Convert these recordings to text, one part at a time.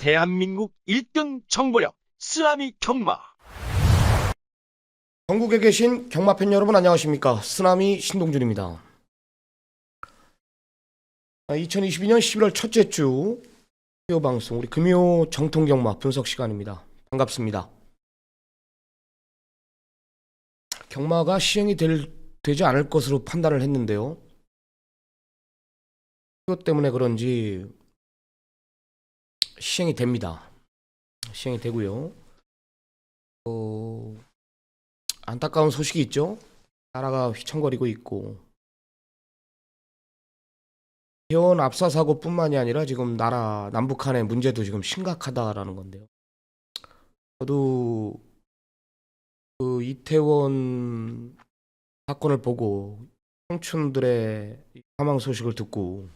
대한민국 1등 정보력 쓰나미 경마. 전국에 계신 경마팬 여러분 안녕하십니까. 쓰나미 신동준입니다. 2022년 11월 첫째 주 수요 방송 우리 금요 정통 경마 분석 시간입니다. 반갑습니다. 경마가 시행이 되지 않을 것으로 판단을 했는데요. 수요 때문에 그런지 시행이 됩니다. 시행이 되고요. 안타까운 소식이 있죠. 나라가 휘청거리고 있고 이태원 압사 사고뿐만이 아니라 지금 나라 남북한의 문제도 지금 심각하다라는 건데요. 저도 그 이태원 사건을 보고 청춘들의 사망 소식을 듣고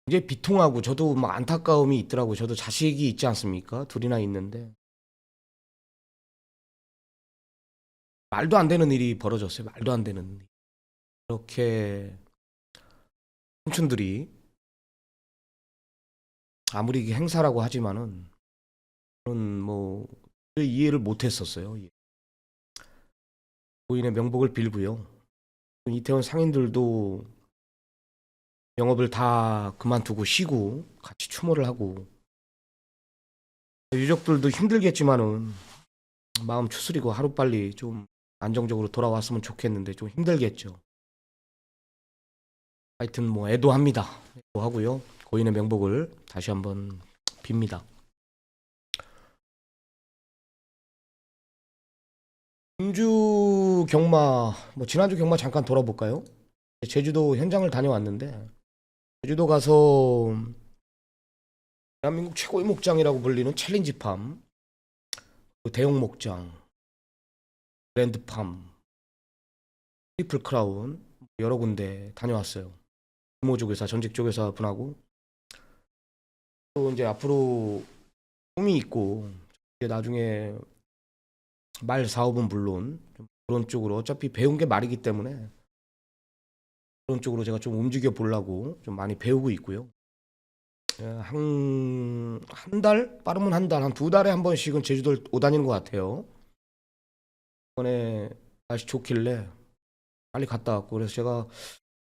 이제 비통하고 저도 막 안타까움이 있더라고요. 저도 자식이 있지 않습니까? 둘이나 있는데 말도 안 되는 일이 벌어졌어요. 말도 안 되는 일. 이렇게 청춘들이 아무리 이게 행사라고 하지만은 저는 뭐 이해를 못했었어요. 고인의 명복을 빌고요. 이태원 상인들도 영업을 다 그만두고 쉬고 같이 추모를 하고 유족들도 힘들겠지만은 마음 추스리고 하루빨리 좀 안정적으로 돌아왔으면 좋겠는데 좀 힘들겠죠. 하여튼 뭐 애도합니다. 애도하고요. 고인의 명복을 다시 한번 빕니다. 금주 경마, 뭐 지난주 경마 잠깐 돌아볼까요? 제주도 현장을 다녀왔는데 제주도 가서 대한민국 최고의 목장이라고 불리는 챌린지팜, 대형 목장, 그랜드팜, 트리플 크라운 여러 군데 다녀왔어요. 이모조교사, 전직조교사 분하고 또 이제 앞으로 꿈이 있고 이제 나중에 말 사업은 물론 좀 그런 쪽으로 어차피 배운 게 말이기 때문에 그런 쪽으로 제가 좀 움직여 보려고 좀 많이 배우고 있고요. 한 달? 빠르면 한 달, 한 두 달에 한 번씩은 제주도를 오다니는 것 같아요. 이번에 날씨 좋길래 빨리 갔다 왔고 그래서 제가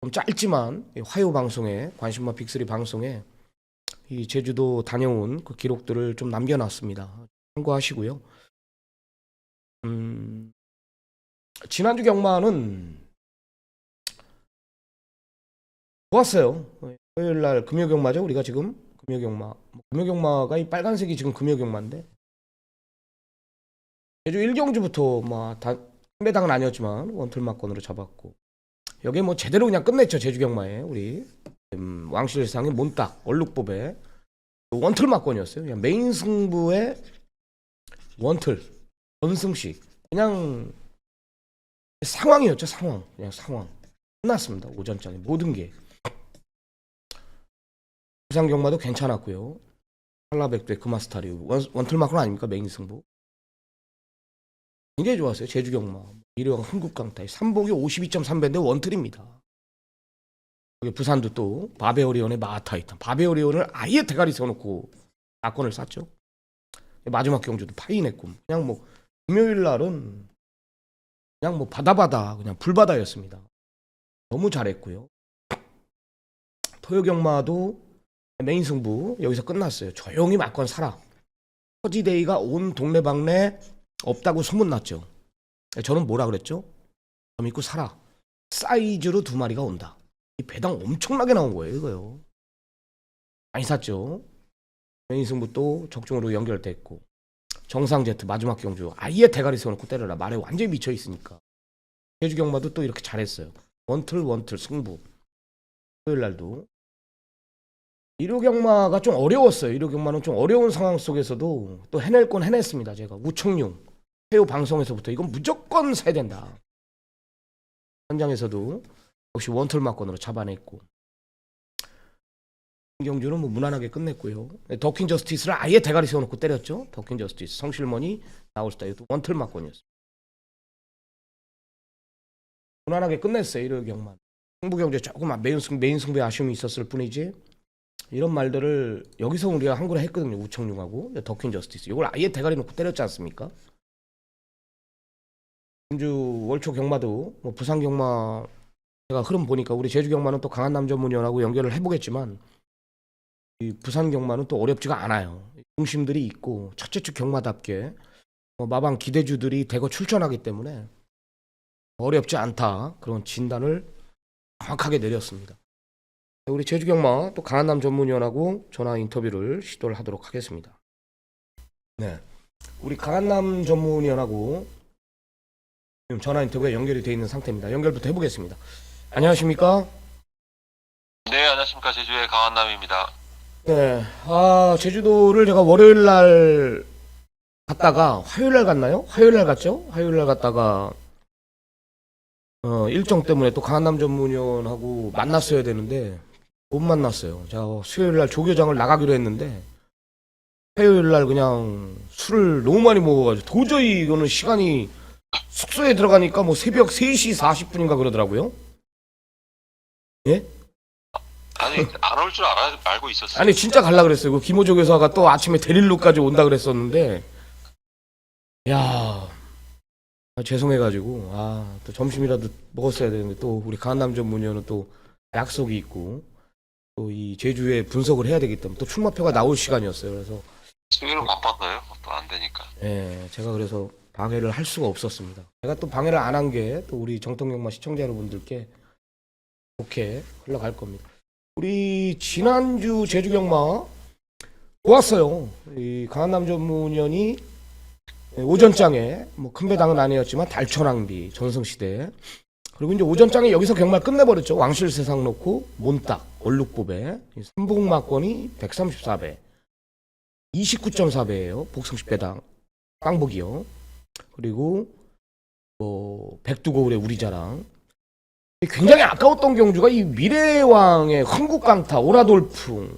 좀 짧지만 화요 방송에 관심마 빅3 방송에 이 제주도 다녀온 그 기록들을 좀 남겨놨습니다. 참고하시고요. 지난주 경마는 좋았어요. 토요일 날 금요 경마죠. 우리가 지금 금요 경마. 금요 경마가 이 빨간색이 지금 금요 경마인데 제주 1경주부터 뭐 다 상대당은 아니었지만 원툴마권으로 잡았고 여기 뭐 제대로 그냥 끝냈죠. 제주 경마에 우리 왕실상의 몬딱 얼룩법에 원툴마권이었어요. 그냥 메인 승부의 원툴 전승식 그냥 상황이었죠. 상황 그냥 상황 끝났습니다. 오전장에 모든 게 부산 경마도 괜찮았고요. 한라백두의 금화스타리오 원툴마권 아닙니까? 메인 승부 굉장히 좋았어요. 제주 경마 1위가 흥국강타의 3복이 52.3배인데 원툴입니다. 부산도 또 바베오리온의 마하타이탄 바베오리온을 아예 대가리 세워놓고 사건을 쐈죠. 마지막 경주도 파이냈고 그냥 뭐 금요일 날은 그냥 뭐 바다바다 그냥 불바다였습니다. 너무 잘했고요. 토요 경마도 메인 승부 여기서 끝났어요. 조용히 맞건 살아. 퍼지데이가 온 동네방네 없다고 소문났죠. 저는 뭐라 그랬죠? 저 믿고 살아. 사이즈로 두 마리가 온다. 이 배당 엄청나게 나온 거예요. 이거요. 많이 샀죠. 메인 승부 또 적중으로 연결됐고 정상 제트 마지막 경주 아예 대가리 세워놓고 때려라. 말에 완전히 미쳐 있으니까. 제주 경마도 또 이렇게 잘했어요. 원툴 승부. 토요일 날도 일요 경마가 좀 어려웠어요. 일요 경마는 좀 어려운 상황 속에서도 또 해낼 건 해냈습니다. 제가 우청룡 해요 방송에서부터 이건 무조건 사야 된다. 현장에서도 역시 원툴마권으로 잡아냈고 경주는 뭐 무난하게 끝냈고요. 더퀸 저스티스를 아예 대가리 세워놓고 때렸죠. 더퀸 저스티스 성실머니 나올스타 이것도 원툴마권이었어요. 무난하게 끝냈어요. 일요 경마 승부 경주에 조금 메인 승부에 아쉬움이 있었을 뿐이지 이런 말들을 여기서 우리가 한글에 했거든요. 우청룡하고 더퀸 저스티스. 이걸 아예 대가리 놓고 때렸지 않습니까? 금주 월초 경마도 뭐 부산 경마 제가 흐름 보니까 우리 제주 경마는 또 강한남 전문위원하고 연결을 해보겠지만 이 부산 경마는 또 어렵지가 않아요. 중심들이 있고 첫째 주 경마답게 마방 기대주들이 대거 출전하기 때문에 어렵지 않다 그런 진단을 정확하게 내렸습니다. 우리 제주 경마 또 강한남 전문위원하고 전화 인터뷰를 시도를 하도록 하겠습니다. 네, 우리 강한남 전문위원하고 지금 전화 인터뷰가 연결이 되어 있는 상태입니다. 연결부터 해보겠습니다. 안녕하십니까? 네, 안녕하십니까. 제주의 강한남입니다. 네, 제주도를 제가 월요일 날 갔다가 화요일 날 갔나요? 화요일 날 갔죠? 화요일 날 갔다가 일정 때문에 또 강한남 전문위원하고 만났어야 되는데 못 만났어요. 제가 수요일 날 조교장을 나가기로 했는데 화요일 날 그냥 술을 너무 많이 먹어가지고 도저히 이거는 시간이 숙소에 들어가니까 뭐 새벽 3시 40분인가 그러더라고요. 예? 아니, 안 올 줄 알고 있었어요. 아니 진짜 갈라 그랬어요. 그 김호조 교사가 또 아침에 데릴로까지 온다 그랬었는데 야 죄송해가지고 또 점심이라도 먹었어야 되는데 또 우리 강한남 전문위원은 또 약속이 있고 또 이 제주에 분석을 해야 되기 때문에 또 출마표가 나올 시간이었어요. 그래서 수요일은 바빴어요. 또 안 되니까. 예, 제가 그래서 방해를 할 수가 없었습니다. 제가 또 방해를 안 한 게 또 우리 정통경마 시청자 여러분들께 좋게 흘러갈 겁니다. 우리 지난주 제주경마 좋았어요. 이 강한남 전문위원이 오전장에 뭐 큰 배당은 아니었지만 달천왕비 전성시대 그리고 이제 오전장에 여기서 경마를 끝내버렸죠. 왕실세상 놓고 몬딱 얼룩보배 삼복마권이 134배 29.4배예요. 복승식 배당 깡복이요. 그리고 뭐 백두고울의 우리자랑 굉장히 아까웠던 경주가 이 미래왕의 흥국강타 오라돌풍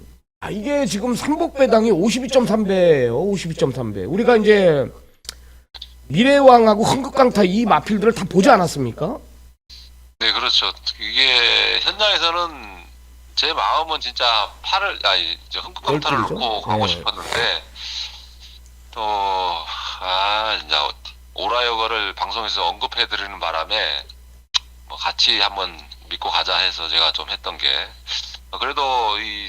이게 지금 삼복배당이 52.3배예요. 52.3배. 우리가 이제 미래왕하고 흥국강타 이 마필들을 다 보지 않았습니까? 네, 그렇죠. 이게 현장에서는 제 마음은 진짜 흥국강타를 열둘이죠? 놓고 가고 네. 싶었는데 또 진짜 오라여거를 방송에서 언급해드리는 바람에 뭐 같이 한번 믿고 가자 해서 제가 좀 했던 게 그래도 이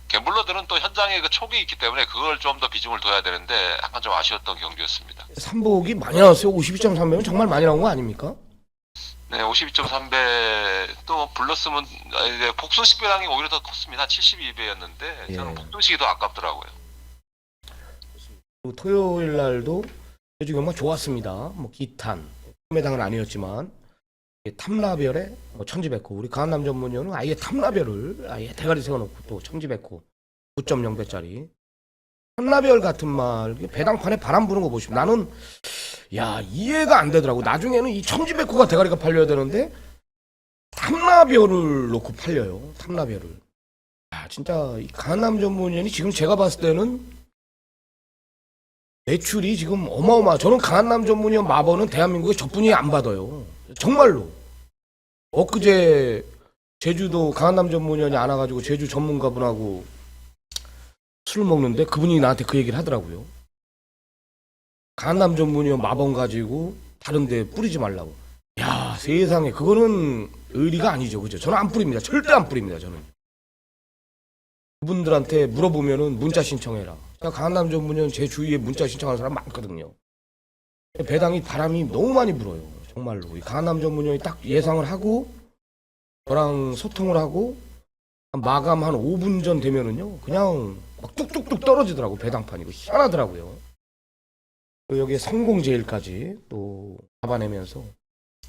갬블러들은 또 현장에 그 촉이 있기 때문에 그걸 좀 더 비중을 둬야 되는데 약간 좀 아쉬웠던 경기였습니다. 삼복이 많이 나왔어요. 52.3배면 정말 많이 나온 거 아닙니까? 네, 52.3배 또 불렀으면 이제 복순식 배당이 오히려 더 컸습니다. 72배였는데 저는 복순식이 더 아깝더라고요. 토요일 날도 제주 경마 좋았습니다. 뭐 기탄 매당은 아니었지만 탐라별에 천지백호 우리 강한남 전문위원은 아예 탐라별을 아예 대가리 세워놓고 또 천지백호 9.0배짜리 탐라별 같은 말 배당판에 바람 부는 거 보시면 나는 이해가 안 되더라고. 나중에는 이 천지백호가 대가리가 팔려야 되는데 탐라별을 놓고 팔려요. 탐라별을. 진짜 이 강한남 전문위원이 지금 제가 봤을 때는 매출이 지금 어마어마. 저는 강한남 전문위원 마번은 대한민국에 저뿐이 안 받아요. 정말로. 엊그제 제주도 강한남 전문위원이 안 와가지고 제주 전문가분하고 술을 먹는데 그분이 나한테 그 얘기를 하더라고요. 강한남 전문위원 마번 가지고 다른데 뿌리지 말라고. 세상에 그거는 의리가 아니죠. 그죠? 저는 안 뿌립니다. 절대 안 뿌립니다. 저는. 그분들한테 물어보면은 문자 신청해라. 강한남 전문위원 제 주위에 문자 신청하는 사람 많거든요. 배당이 바람이 너무 많이 불어요. 정말로. 강한남 전문위원이 딱 예상을 하고 저랑 소통을 하고 마감 한 5분 전 되면은요 그냥 막 뚝뚝뚝 떨어지더라고. 배당판이. 이거 희한하더라고요. 그리고 여기에 성공제일까지 또 잡아내면서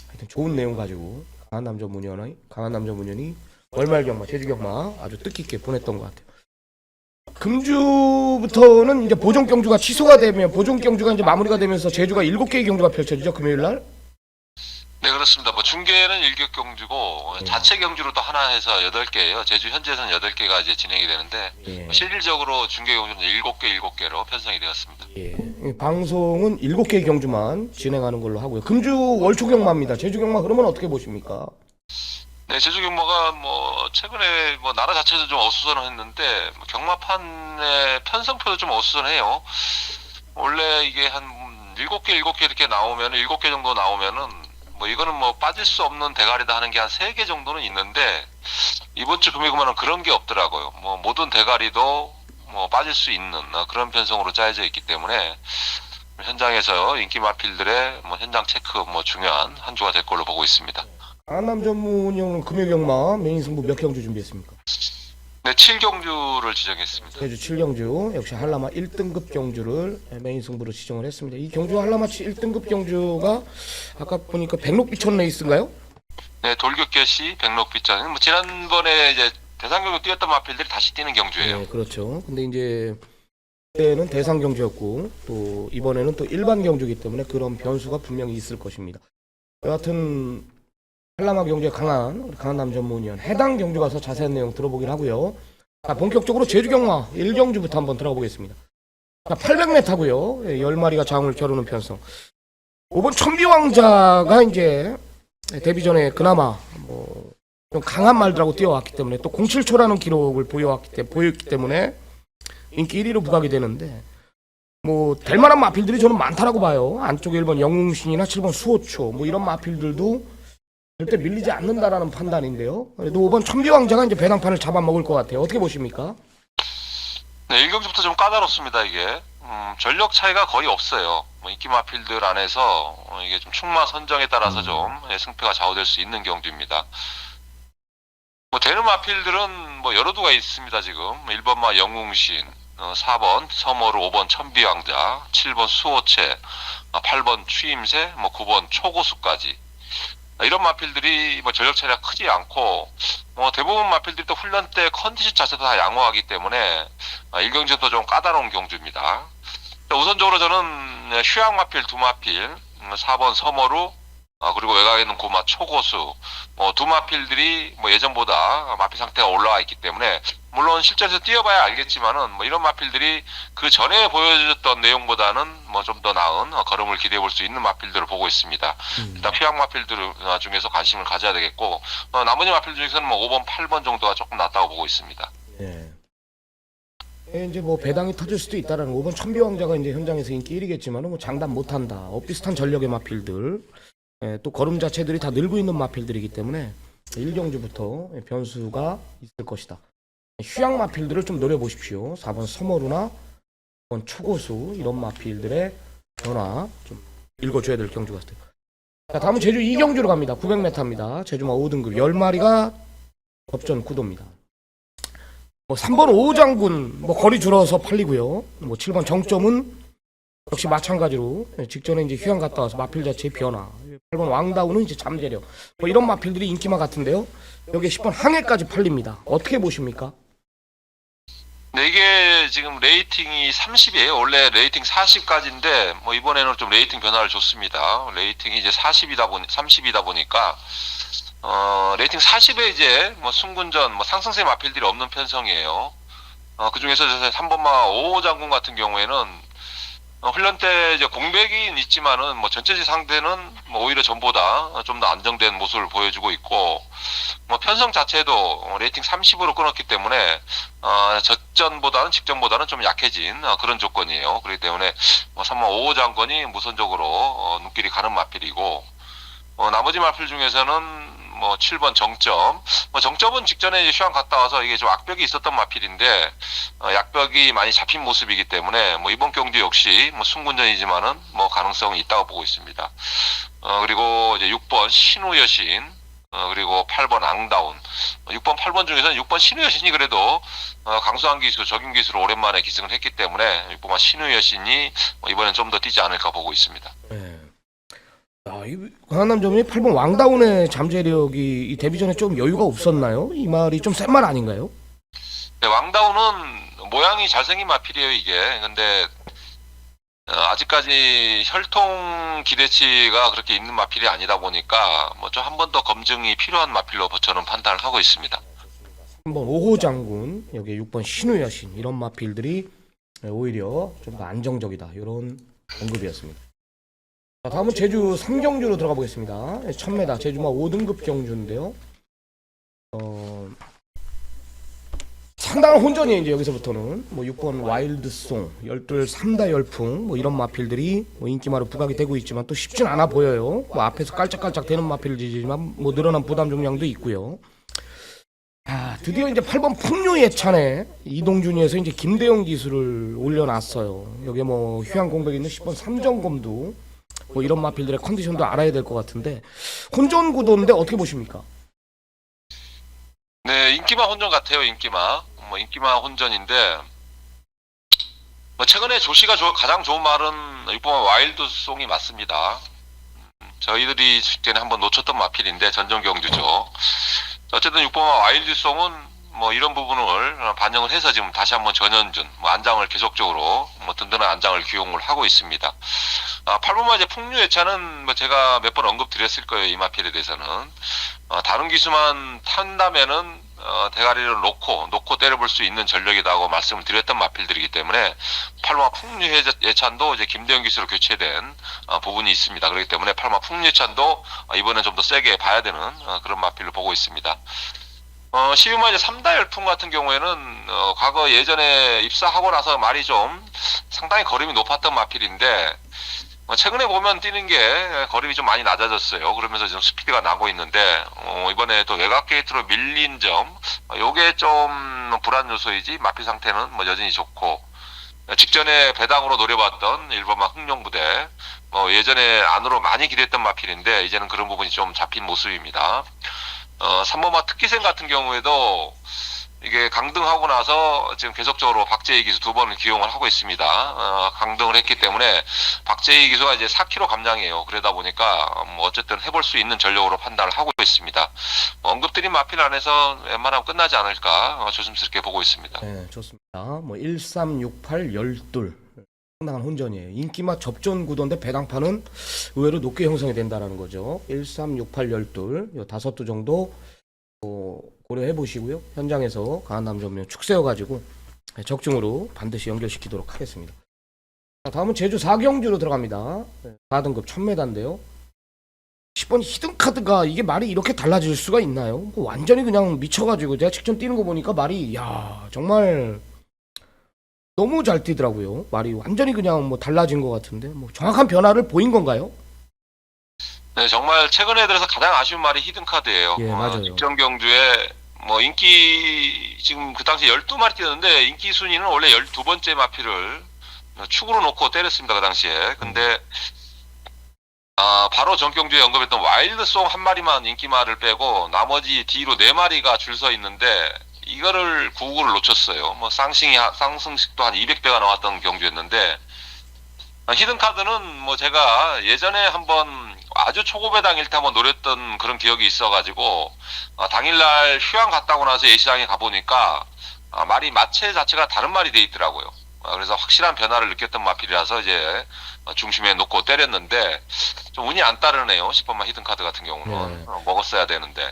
하여튼 좋은 내용 가지고 강한남 전문위원이 월말 경마, 제주 경마 아주 뜻깊게 보냈던 것 같아요. 금주부터는 이제 보존 경주가 취소가 되면 보존 경주가 이제 마무리가 되면서 제주가 7개의 경주가 펼쳐지죠. 금요일 날. 네, 그렇습니다. 뭐 중계는 일격 경주고 자체 경주로 또 하나 해서 8개예요. 제주 현지에서는 8개가 이제 진행이 되는데 실질적으로 중계 경주는 7개로 편성이 되었습니다. 방송은 7개의 경주만 진행하는 걸로 하고요. 금주 월초 경마입니다. 제주 경마 그러면 어떻게 보십니까? 네, 제주 경마가 뭐 최근에 뭐 나라 자체도 좀 어수선을 했는데 뭐 경마판의 편성표도 좀 어수선해요. 원래 이게 한 7개 이렇게 나오면 7개 정도 나오면은 뭐 이거는 뭐 빠질 수 없는 대가리다 하는 게 한 3개 정도는 있는데 이번 주 금요일만은 그런 게 없더라고요. 뭐 모든 대가리도 뭐 빠질 수 있는 그런 편성으로 짜여져 있기 때문에 현장에서 인기 마필들의 뭐 현장 체크 뭐 중요한 한 주가 될 걸로 보고 있습니다. 강한남 전문이 형은 금요 경마 메인 승부 몇 경주 준비했습니까? 네, 7경주를 지정했습니다. 제주 7경주 역시 한라마 1등급 경주를 메인 승부로 지정을 했습니다. 이 경주 한라마치 1등급 경주가 아까 보니까 백록비천 레이스인가요? 네, 돌격개시 백록비천. 뭐 지난번에 이제 대상경주 뛰었던 마필들이 다시 뛰는 경주예요. 네, 그렇죠. 근데 이제 그때는 대상 경주였고 또 이번에는 또 일반 경주이기 때문에 그런 변수가 분명히 있을 것입니다. 여하튼 한라마 경주에 강한 우리 강한남 전문위원 해당 경주 가서 자세한 내용 들어보긴 하고요. 자, 본격적으로 제주 경마 1경주부터 한번 들어가 보겠습니다. 자, 800m고요. 10마리가 장을 겨루는 편성. 5번 천비왕자가 이제 데뷔 전에 그나마 뭐 좀 강한 말들하고 뛰어왔기 때문에 또 07초라는 기록을 보였기 때문에 인기 1위로 부각이 되는데 뭐 될 만한 마필들이 저는 많다라고 봐요. 안쪽에 1번 영웅신이나 7번 수호초 뭐 이런 마필들도 절대 밀리지 않는다라는 판단인데요. 그래도 5번 천비왕자가 이제 배당판을 잡아먹을 것 같아요. 어떻게 보십니까? 네, 1경주부터 좀 까다롭습니다, 이게. 전력 차이가 거의 없어요. 뭐 인기 마필들 안에서 이게 좀 충마 선정에 따라서 좀 승패가 좌우될 수 있는 경주입니다. 뭐 되는 마필들은 뭐 여러 두가 있습니다, 지금. 1번 마 영웅신, 4번 서머루, 5번 천비왕자, 7번 수호체, 8번 추임새, 뭐 9번 초고수까지. 이런 마필들이 뭐 전력 차이가 크지 않고 뭐 대부분 마필들이 또 훈련 때 컨디션 자체도 다 양호하기 때문에 1경주도 좀 까다로운 경주입니다. 우선적으로 저는 휴양 마필 2마필, 4번 서머루, 그리고 외곽에 있는 고마 초고수, 두 마필들이 뭐 예전보다 마필 상태가 올라와 있기 때문에 물론 실전에서 뛰어봐야 알겠지만은 뭐 이런 마필들이 그 전에 보여줬던 내용보다는 뭐 좀 더 나은 걸음을 기대해 볼 수 있는 마필들을 보고 있습니다. 일단 휴양 마필들 중에서 관심을 가져야 되겠고 나머지 마필 중에서는 뭐 5번, 8번 정도가 조금 낫다고 보고 있습니다. 예. 이제 뭐 배당이 터질 수도 있다라는 5번 천비왕자가 이제 현장에서 인기 1위겠지만은 뭐 장담 못한다. 비슷한 전력의 마필들. 예, 또 걸음 자체들이 다 늘고 있는 마필들이기 때문에 1경주부터 변수가 있을 것이다. 휴양 마필들을 좀 노려보십시오. 4번 서머루나 5번 초고수 이런 마필들의 변화 좀 읽어줘야 될 경주 같아요. 자, 다음은 제주 2경주로 갑니다. 900m입니다. 제주마 5등급 10마리가 법전 구도입니다. 뭐 3번 오장군 뭐 거리 줄어서 팔리고요. 뭐 7번 정점은 역시 마찬가지로 직전에 이제 휴양 갔다 와서 마필 자체의 변화. 8번 왕다운은 이제 잠재력. 뭐 이런 마필들이 인기만 같은데요. 여기 10번 항해까지 팔립니다. 어떻게 보십니까? 네, 이게 지금 레이팅이 30이에요. 원래 레이팅 40까지인데 뭐 이번에는 좀 레이팅 변화를 줬습니다. 레이팅이 이제 30이다 보니까 레이팅 40에 이제 뭐 승군전 뭐 상승세 마필들이 없는 편성이에요. 그 중에서 3번마 5호 장군 같은 경우에는 훈련 때 이제 공백이 있지만은 뭐 전체적 상대는 뭐 오히려 전보다 좀 더 안정된 모습을 보여주고 있고 뭐 편성 자체도 레이팅 30으로 끊었기 때문에 직전보다는 좀 약해진 그런 조건이에요. 그렇기 때문에 뭐 3번 5호 장군이 무선적으로 눈길이 가는 마필이고 나머지 마필 중에서는 뭐 7번 정점. 정점은 직전에 이제 휴양 갔다 와서 이게 좀 악벽이 있었던 마필인데 약벽이 많이 잡힌 모습이기 때문에 뭐 이번 경주 역시 뭐 승군전이지만은 뭐 가능성이 있다고 보고 있습니다. 그리고 이제 6번 신우 여신, 그리고 8번 앙다운. 6번, 8번 중에서는 6번 신우 여신이 그래도 강수한 기술, 적용 기술을 오랜만에 기승을 했기 때문에 6번 신우 여신이 이번엔 좀 더 뛰지 않을까 보고 있습니다. 네. 이 강한남 전문이 8번 왕다운의 잠재력이 이 데뷔 전에 좀 여유가 없었나요? 이 말이 좀 센 말 아닌가요? 네, 왕다운은 모양이 잘생긴 마필이에요, 이게. 근데 아직까지 혈통 기대치가 그렇게 있는 마필이 아니다 보니까 뭐 좀 한 번 더 검증이 필요한 마필로 저는 판단을 하고 있습니다. 3번 5호 장군, 여기 6번 신우 여신 이런 마필들이 오히려 좀 더 안정적이다. 이런 언급이었습니다. 자, 다음은 제주 3경주로 들어가 보겠습니다. 1000m 제주마 5등급 경주인데요. 상당한 혼전이에요. 이제 여기서부터는 뭐 6번 와일드송, 열둘 삼다 열풍 뭐 이런 마필들이 뭐 인기마로 부각이 되고 있지만 또 쉽진 않아 보여요. 뭐 앞에서 깔짝깔짝 되는 마필들이지만 뭐 늘어난 부담 중량도 있고요. 아, 드디어 이제 8번 풍류의 차례 이동준이에서 이제 김대영 기수를 올려놨어요. 여기에 뭐 휴양 공백이 있는 10번 삼정검도 뭐 이런 마필들의 컨디션도 알아야 될 것 같은데 혼전 구도인데 어떻게 보십니까? 네, 인기마 혼전 같아요. 인기마. 뭐 인기마 혼전인데 뭐 최근에 조시가 가장 좋은 말은 6번 와일드송이 맞습니다. 저희들이 직전에 한번 놓쳤던 마필인데 전정경주죠. 어쨌든 6번 와일드송은 뭐 이런 부분을 반영을 해서 지금 다시 한번 전현준 뭐 안장을 계속적으로 뭐 든든한 안장을 기용을 하고 있습니다. 8번마 이제 풍류예차는 뭐 제가 몇 번 언급드렸을 거예요. 이 마필에 대해서는 다른 기수만 탄다면은 대가리를 놓고 때려볼 수 있는 전력이다고 말씀을 드렸던 마필들이기 때문에 8번 풍류예찬도 이제 김대영 기수로 교체된 부분이 있습니다. 그렇기 때문에 8번 풍류예찬도 이번에 좀 더 세게 봐야 되는 그런 마필로 보고 있습니다. 12번 이제 3다 열풍 같은 경우에는 과거 예전에 입사하고 나서 말이 좀 상당히 거림이 높았던 마필인데 최근에 보면 뛰는 게 거림이 좀 많이 낮아졌어요. 그러면서 지금 스피드가 나고 있는데 이번에 또 외곽 게이트로 밀린 점 요게 좀 불안 요소이지 마필 상태는 뭐 여전히 좋고 직전에 배당으로 노려봤던 1번마 흥룡부대 예전에 안으로 많이 기대했던 마필인데 이제는 그런 부분이 좀 잡힌 모습입니다. 3번마 특기생 같은 경우에도 이게 강등하고 나서 지금 계속적으로 박재희 기수 2번을 기용을 하고 있습니다. 강등을 했기 때문에 박재희 기수가 이제 4kg 감량이에요. 그러다 보니까 뭐 어쨌든 해볼 수 있는 전력으로 판단을 하고 있습니다. 언급드린 마필 안에서 웬만하면 끝나지 않을까 조심스럽게 보고 있습니다. 네, 좋습니다. 뭐 1368 열둘 상당한 혼전이에요. 인기마 접전 구도인데 배당판은 의외로 높게 형성이 된다는 거죠. 1368 열둘 요 5두 정도 고려해 보시고요. 현장에서 강한 남점면 축세여가지고 적중으로 반드시 연결시키도록 하겠습니다. 자, 다음은 제주 4경주로 들어갑니다. 4등급 1000m인데요. 10번 히든카드가 이게 말이 이렇게 달라질 수가 있나요? 완전히 그냥 미쳐가지고 제가 직접 뛰는 거 보니까 말이 정말 너무 잘 뛰더라고요. 말이 완전히 그냥 뭐 달라진 것 같은데 뭐 정확한 변화를 보인 건가요? 네, 정말 최근에 들어서 가장 아쉬운 말이 히든카드예요. 예, 맞아요. 직전 경주에 뭐 인기 지금 그 당시 12마리 뛰었는데 인기 순위는 원래 12번째 마필을 축으로 놓고 때렸습니다. 그 당시에. 근데 바로 전경주에 언급했던 와일드송 한 마리만 인기마를 빼고 나머지 뒤로 4마리가 줄 서 있는데 이거를 구구를 놓쳤어요. 뭐 상승식도 한 200배가 나왔던 경주였는데 히든카드는 뭐 제가 예전에 한번 아주 초고배당 일때 한번 노렸던 그런 기억이 있어가지고 당일날 휴양 갔다 오고 나서 예시장에 가보니까 말이 마체 자체가 다른 말이 돼 있더라고요. 그래서 확실한 변화를 느꼈던 마필이라서 이제 중심에 놓고 때렸는데 좀 운이 안 따르네요. 10번만 히든카드 같은 경우는 먹었어야 되는데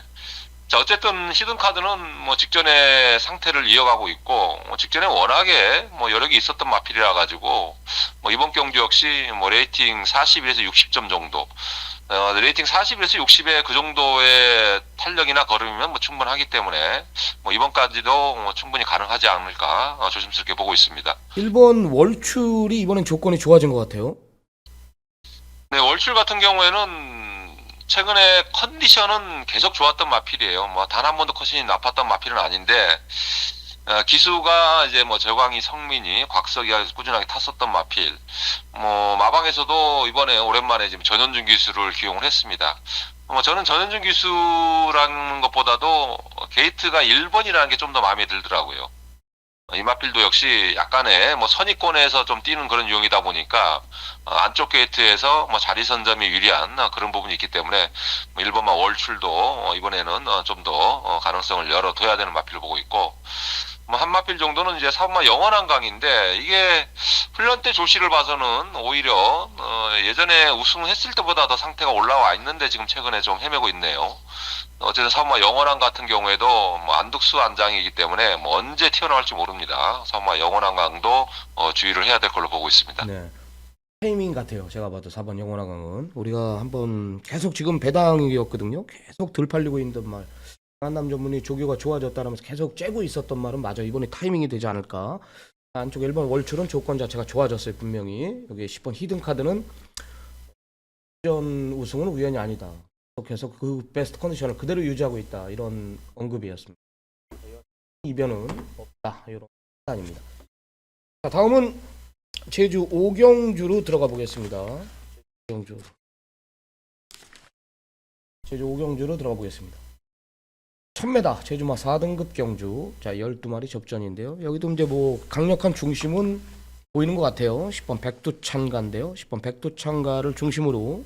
자, 어쨌든 히든카드는 뭐 직전에 상태를 이어가고 있고 직전에 워낙에 뭐 여력이 있었던 마필이라 가지고 뭐 이번 경주 역시 뭐 레이팅 41에서 60점 정도 레이팅 41에서 60에 그 정도의 탄력이나 걸음이면 뭐 충분하기 때문에 뭐 이번까지도 뭐 충분히 가능하지 않을까 조심스럽게 보고 있습니다. 1번 월출이 이번엔 조건이 좋아진 것 같아요. 네, 월출 같은 경우에는 최근에 컨디션은 계속 좋았던 마필이에요. 뭐 단 한 번도 컨디션이 나빴던 마필은 아닌데 기수가 이제 뭐 재광이, 성민이, 곽석이가 꾸준하게 탔었던 마필. 뭐 마방에서도 이번에 오랜만에 지금 전현준 기수를 기용을 했습니다. 저는 전현준 기수라는 것보다도 게이트가 1번이라는 게 좀 더 마음에 들더라고요. 이 마필도 역시 약간의 뭐 선입권에서 좀 뛰는 그런 유형이다 보니까 안쪽 게이트에서 뭐 자리 선점이 유리한 그런 부분이 있기 때문에 1번마 월출도 이번에는 좀 더 가능성을 열어둬야 되는 마필을 보고 있고 뭐 한 마필 정도는 이제 4번마 영원한 강인데 이게 훈련 때 조시를 봐서는 오히려 예전에 우승했을 때보다 더 상태가 올라와 있는데 지금 최근에 좀 헤매고 있네요. 어쨌든 4번마 영원한 같은 경우에도 뭐 안득수 안장이기 때문에 뭐 언제 튀어나올지 모릅니다. 4번마 영원한 강도 주의를 해야 될 걸로 보고 있습니다. 네. 타이밍 같아요. 제가 봐도 4번 영원한 강은 우리가 한번 계속 지금 배당이었거든요. 계속 덜 팔리고 있는 말 한남 전문이 조교가 좋아졌다면서 계속 째고 있었던 말은 맞아. 이번에 타이밍이 되지 않을까. 안쪽 1번 월출은 조건 자체가 좋아졌어요. 분명히. 여기 10번 히든 카드는 전 우승은 우연이 아니다. 계속해서 그 베스트 컨디션을 그대로 유지하고 있다. 이런 언급이었습니다. 이변은 없다. 이런 판단입니다. 자, 다음은 제주 오경주로 들어가 보겠습니다. 제주 오경주로 들어가 보겠습니다. 1000m 제주마 4등급 경주. 자, 12마리 접전인데요. 여기도 이제 뭐 강력한 중심은 보이는 것 같아요. 10번 백두창가인데요. 10번 백두창가를 중심으로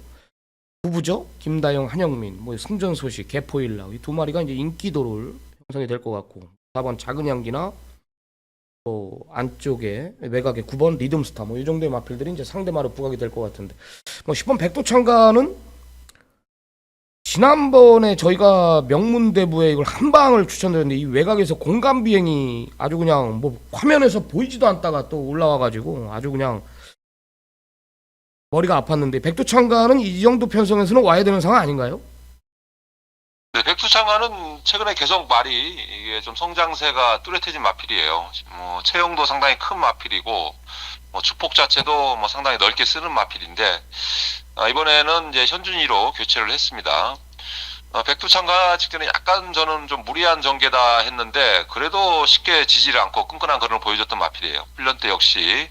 부부죠. 김다영, 한영민, 뭐 승전 소식, 개포일라 이 두 마리가 이제 인기도를 형성이 될 것 같고 4번 작은 향기나 뭐 안쪽에 외곽에 9번 리듬스타 뭐 이 정도의 마필들이 이제 상대마로 부각이 될 것 같은데 뭐 10번 백두창가는 지난번에 저희가 명문대부에 이걸 한 방을 추천드렸는데 이 외곽에서 공간 비행이 아주 그냥 뭐 화면에서 보이지도 않다가 또 올라와가지고 아주 그냥 머리가 아팠는데 백두창가는 이 정도 편성에서는 와야 되는 상황 아닌가요? 네, 백두창가는 최근에 계속 말이 이게 좀 성장세가 뚜렷해진 마필이에요. 뭐 체형도 상당히 큰 마필이고 뭐 주폭 자체도 뭐 상당히 넓게 쓰는 마필인데 이번에는 이제 현준이로 교체를 했습니다. 백두창가 직전에 약간 저는 좀 무리한 전개다 했는데 그래도 쉽게 지지를 않고 끈끈한 걸음을 보여줬던 마필이에요. 훈련 때 역시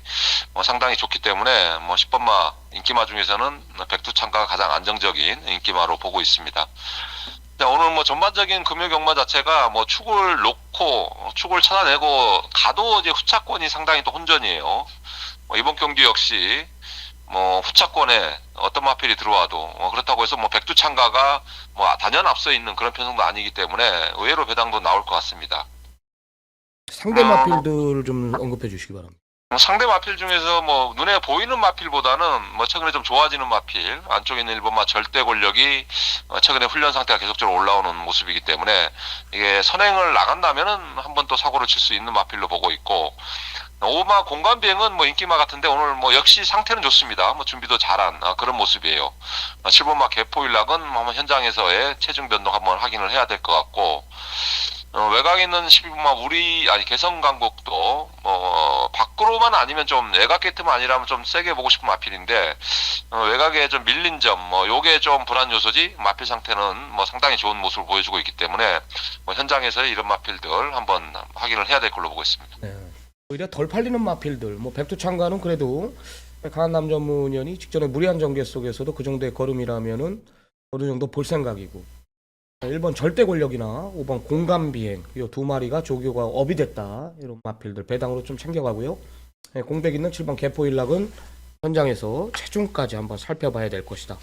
상당히 좋기 때문에 10번마 인기마 중에서는 백두창가가 가장 안정적인 인기마로 보고 있습니다. 오늘 뭐 전반적인 금요 경마 자체가 뭐 축을 놓고 축을 찾아내고 가도 이제 후차권이 상당히 또 혼전이에요. 이번 경기 역시 뭐 후차권에 어떤 마필이 들어와도 그렇다고 해서 뭐 백두창가가 뭐 단연 앞서 있는 그런 편성도 아니기 때문에 의외로 배당도 나올 것 같습니다. 상대 마필들을 좀 언급해 주시기 바랍니다. 상대 마필 중에서 뭐 눈에 보이는 마필보다는 뭐 최근에 좀 좋아지는 마필 안쪽에 있는 1번마 절대 권력이 최근에 훈련 상태가 계속적으로 올라오는 모습이기 때문에 이게 선행을 나간다면은 한번 또 사고를 칠 수 있는 마필로 보고 있고 5마 공간 비행은 뭐 인기마 같은데 오늘 뭐 역시 상태는 좋습니다. 뭐 준비도 잘한 그런 모습이에요. 7번마 개포일락은 한번 현장에서의 체중 변동 한번 확인을 해야 될 것 같고 외곽에 있는 12번마 개성 강국도 뭐 밖으로만 아니면 좀 외곽 게이트만 아니라면 좀 세게 보고 싶은 마필인데 외곽에 좀 밀린 점 뭐 요게 좀 불안 요소지 마필 상태는 뭐 상당히 좋은 모습을 보여주고 있기 때문에 뭐 현장에서의 이런 마필들 한번 확인을 해야 될 걸로 보고 있습니다. 네. 오히려 덜 팔리는 마필들, 뭐 백두창가는 그래도 강한 남전문연이 직전에 무리한 전개 속에서도 그 정도의 걸음이라면은 어느 정도 볼 생각이고 1번 절대 권력이나 5번 공간 비행 이 두 마리가 조교가 업이 됐다 이런 마필들 배당으로 좀 챙겨가고요. 네, 공백 있는 7번 개포일락은 현장에서 체중까지 한번 살펴봐야 될 것이다.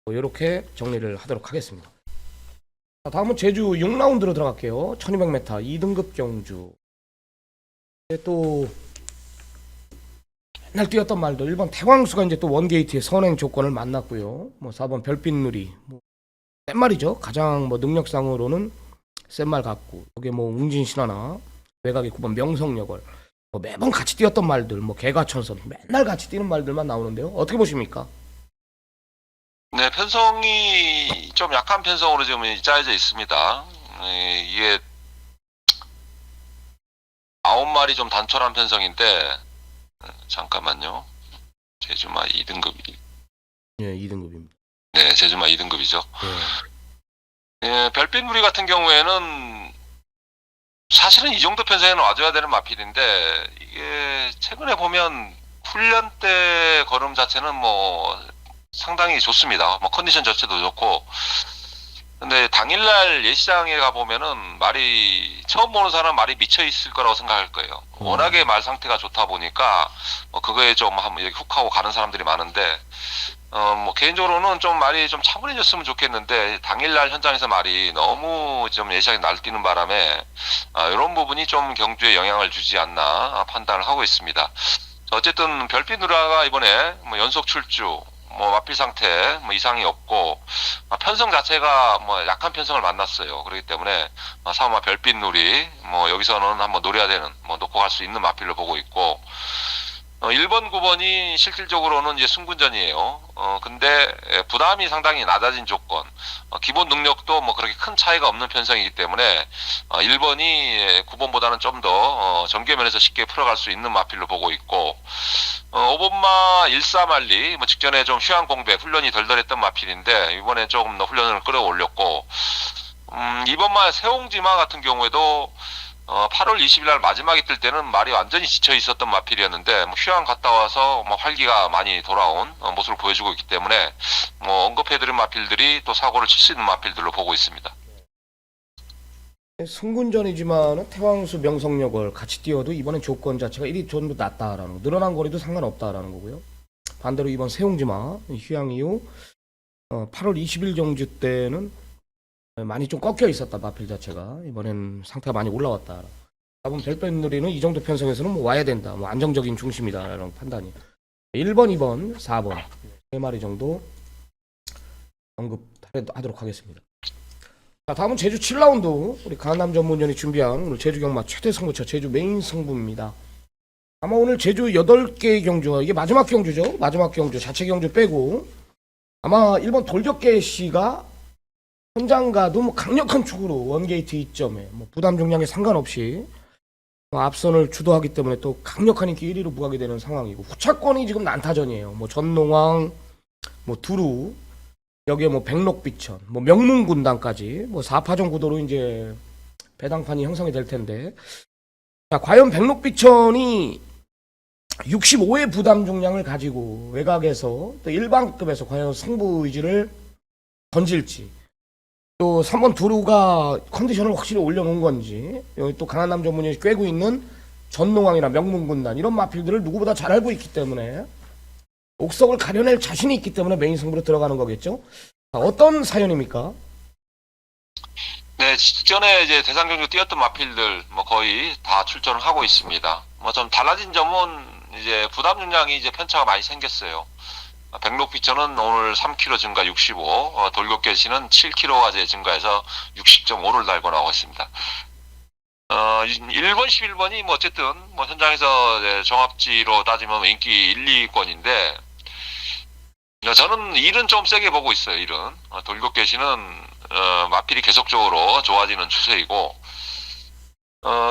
뭐 이렇게 정리를 하도록 하겠습니다. 자, 다음은 제주 6라운드로 들어갈게요. 1200m 2등급 경주. 또 맨날 뛰었던 말도 1번 태광수가 이제 또 원게이트의 선행 조건을 만났고요. 뭐 4번 별빛누리 뭐 센 말이죠. 가장 뭐 능력상으로는 센 말 같고 여기 뭐 웅진신하나 외곽에 9번 명성여걸 뭐 매번 같이 뛰었던 말들 뭐 개가천선 맨날 같이 뛰는 말들만 나오는데요. 어떻게 보십니까? 네, 편성이 좀 약한 편성으로 지금 짜여져 있습니다. 이게 9마리 좀 단촐한 편성인데 잠깐만요. 제주마 2등급. 예, 2등급입니다. 네, 제주마 2등급이죠. 예, 별빛무리 같은 경우에는 사실은 이 정도 편성에는 와줘야 되는 마필인데 이게 최근에 보면 훈련 때 걸음 자체는 뭐 상당히 좋습니다. 뭐 컨디션 자체도 좋고 근데 당일날 예시장에 가보면은 말이 처음 보는 사람은 말이 미쳐 있을 거라고 생각할 거예요. 워낙에 말 상태가 좋다 보니까 그거에 좀 한번 이렇게 훅 하고 가는 사람들이 많은데 뭐 개인적으로는 좀 말이 좀 차분해졌으면 좋겠는데 당일날 현장에서 말이 너무 좀 예시장에 날뛰는 바람에 이런 부분이 좀 경주에 영향을 주지 않나 판단을 하고 있습니다. 어쨌든 별빛 누라가 이번에 뭐 연속 출주 뭐 마필 상태 뭐 이상이 없고 편성 자체가 뭐 약한 편성을 만났어요. 그렇기 때문에 사마 별빛 누리 뭐 여기서는 한번 노려야 되는 뭐 놓고 갈 수 있는 마필로 보고 있고 1번, 9번이 실질적으로는 이제 승군전이에요. 근데 부담이 상당히 낮아진 조건, 기본 능력도 뭐 그렇게 큰 차이가 없는 편성이기 때문에 1번이 9번보다는 좀 더 전개면에서 쉽게 풀어갈 수 있는 마필로 보고 있고, 5번마 13알리, 뭐 직전에 좀 휴양 공백, 훈련이 덜덜했던 마필인데 이번에 조금 더 훈련을 끌어올렸고, 2번마 세홍지마 같은 경우에도 8월 20일 날 마지막에 뜰 때는 말이 완전히 지쳐 있었던 마필이었는데 뭐 휴양 갔다 와서 뭐 활기가 많이 돌아온 모습을 보여주고 있기 때문에 뭐 언급해드린 마필들이 또 사고를 칠 수 있는 마필들로 보고 있습니다. 승군전이지만은 태왕수 명성력을 같이 띄워도 이번엔 조건 자체가 1이 좀 더 낫다라는 거. 늘어난 거리도 상관없다라는 거고요. 반대로 이번 세홍지마 휴양 이후 8월 20일 경주 때는 많이 좀 꺾여 있었다 마필 자체가. 이번엔 상태가 많이 올라왔다. 답은 별빛누리는 이 정도 편성에서는 뭐 와야 된다. 뭐 안정적인 중심이다라는 판단이. 1번, 2번, 4번 세 마리 정도 언급하도록 하겠습니다. 자, 다음은 제주 7라운드 우리 강남 전문위원이 준비한 오늘 제주 경마 최대 승부처 제주 메인 승부입니다. 아마 오늘 제주 8개 경주가 이게 마지막 경주죠. 마지막 경주 자체 경주 빼고 아마 1번 돌격계 씨가 현장가도 뭐 강력한 축으로 원게이트 2점에 뭐 부담 중량에 상관없이 앞선을 주도하기 때문에 또 강력한 인기 1위로 부각이 되는 상황이고, 후차권이 지금 난타전이에요. 뭐 전농왕, 뭐 두루, 여기에 뭐 백록비천, 뭐 명문군단까지 뭐 4파전 구도로 이제 배당판이 형성이 될 텐데, 자, 과연 백록비천이 65의 부담 중량을 가지고 외곽에서 또 일반급에서 과연 승부 의지를 던질지, 또 3번 두루가 컨디션을 확실히 올려놓은 건지, 여기 또 강한남 전문이 꿰고 있는 전농왕이나 명문군단 이런 마필들을 누구보다 잘 알고 있기 때문에 옥석을 가려낼 자신이 있기 때문에 메인 승부로 들어가는 거겠죠. 자, 어떤 사연입니까? 네, 직전에 이제 대상 경주 뛰었던 마필들 뭐 거의 다 출전을 하고 있습니다. 뭐 좀 달라진 점은 이제 부담 중량이 이제 편차가 많이 생겼어요. 백록비천은 오늘 3kg 증가 65, 돌격계시는 7kg까지 증가해서 60.5를 달고 나오고 있습니다. 1번, 11번이 뭐 어쨌든 뭐 현장에서 종합지로 따지면 인기 1, 2권인데, 저는 일은 좀 세게 보고 있어요. 일은 돌격계시는 마필이 계속적으로 좋아지는 추세이고,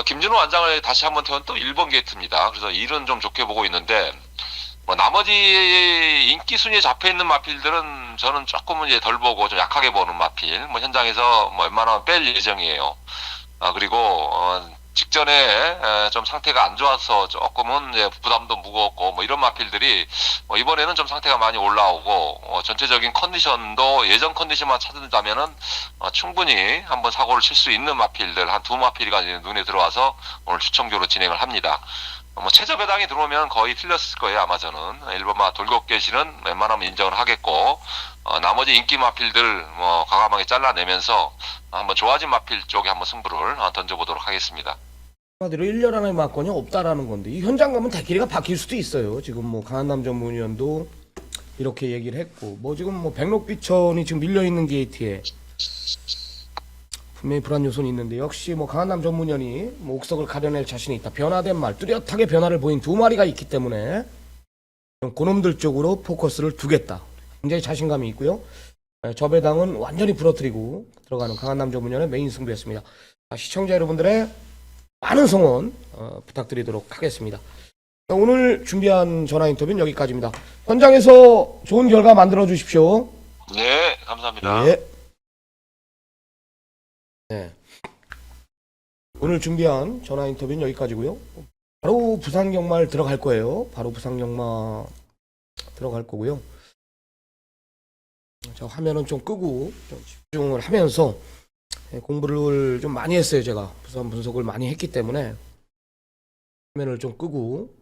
김준호 완장을 다시 한번 태운 또 1번 게이트입니다. 그래서 일은 좀 좋게 보고 있는데, 뭐 나머지 인기 순위에 잡혀 있는 마필들은 저는 조금은 이제 덜 보고 좀 약하게 보는 마필. 뭐 현장에서 뭐 웬만하면 뺄 예정이에요. 그리고 직전에 좀 상태가 안 좋아서 조금은 이제 부담도 무거웠고 뭐 이런 마필들이 이번에는 좀 상태가 많이 올라오고 전체적인 컨디션도 예전 컨디션만 찾는다면은 충분히 한번 사고를 칠 수 있는 마필들 한 두 마필이가 눈에 들어와서 오늘 추첨교로 진행을 합니다. 뭐 최저 배당이 들어오면 거의 틀렸을 거예요. 아마 저는 1번마 돌격계시는 웬만하면 인정을 하겠고, 나머지 인기 마필들 뭐 과감하게 잘라내면서 한번 좋아진 마필 쪽에 한번 승부를 던져보도록 하겠습니다. 한마디로 1년 안에 막건이 없다라는 건데, 이 현장 가면 대끼리가 바뀔 수도 있어요. 지금 뭐 강한남 전문위원도 이렇게 얘기를 했고, 뭐 지금 뭐 백록비천이 지금 밀려있는 게이트에 분명히 불안 요소는 있는데, 역시 뭐 강한남 전문위원이 뭐 옥석을 가려낼 자신이 있다. 변화된 말, 뚜렷하게 변화를 보인 두 마리가 있기 때문에 그놈들 쪽으로 포커스를 두겠다. 굉장히 자신감이 있고요. 저 배당은 완전히 부러뜨리고 들어가는 강한남 전문위원의 메인 승부였습니다. 시청자 여러분들의 많은 성원 부탁드리도록 하겠습니다. 오늘 준비한 전화 인터뷰는 여기까지입니다. 현장에서 좋은 결과 만들어 주십시오. 네, 감사합니다. 네. 네. 오늘 준비한 전화 인터뷰는 여기까지고요. 바로 부산 경마를 들어갈 거예요. 바로 부산 경마 들어갈 거고요. 저 화면은 좀 끄고 좀 집중을 하면서 공부를 좀 많이 했어요. 제가 부산 분석을 많이 했기 때문에 화면을 좀 끄고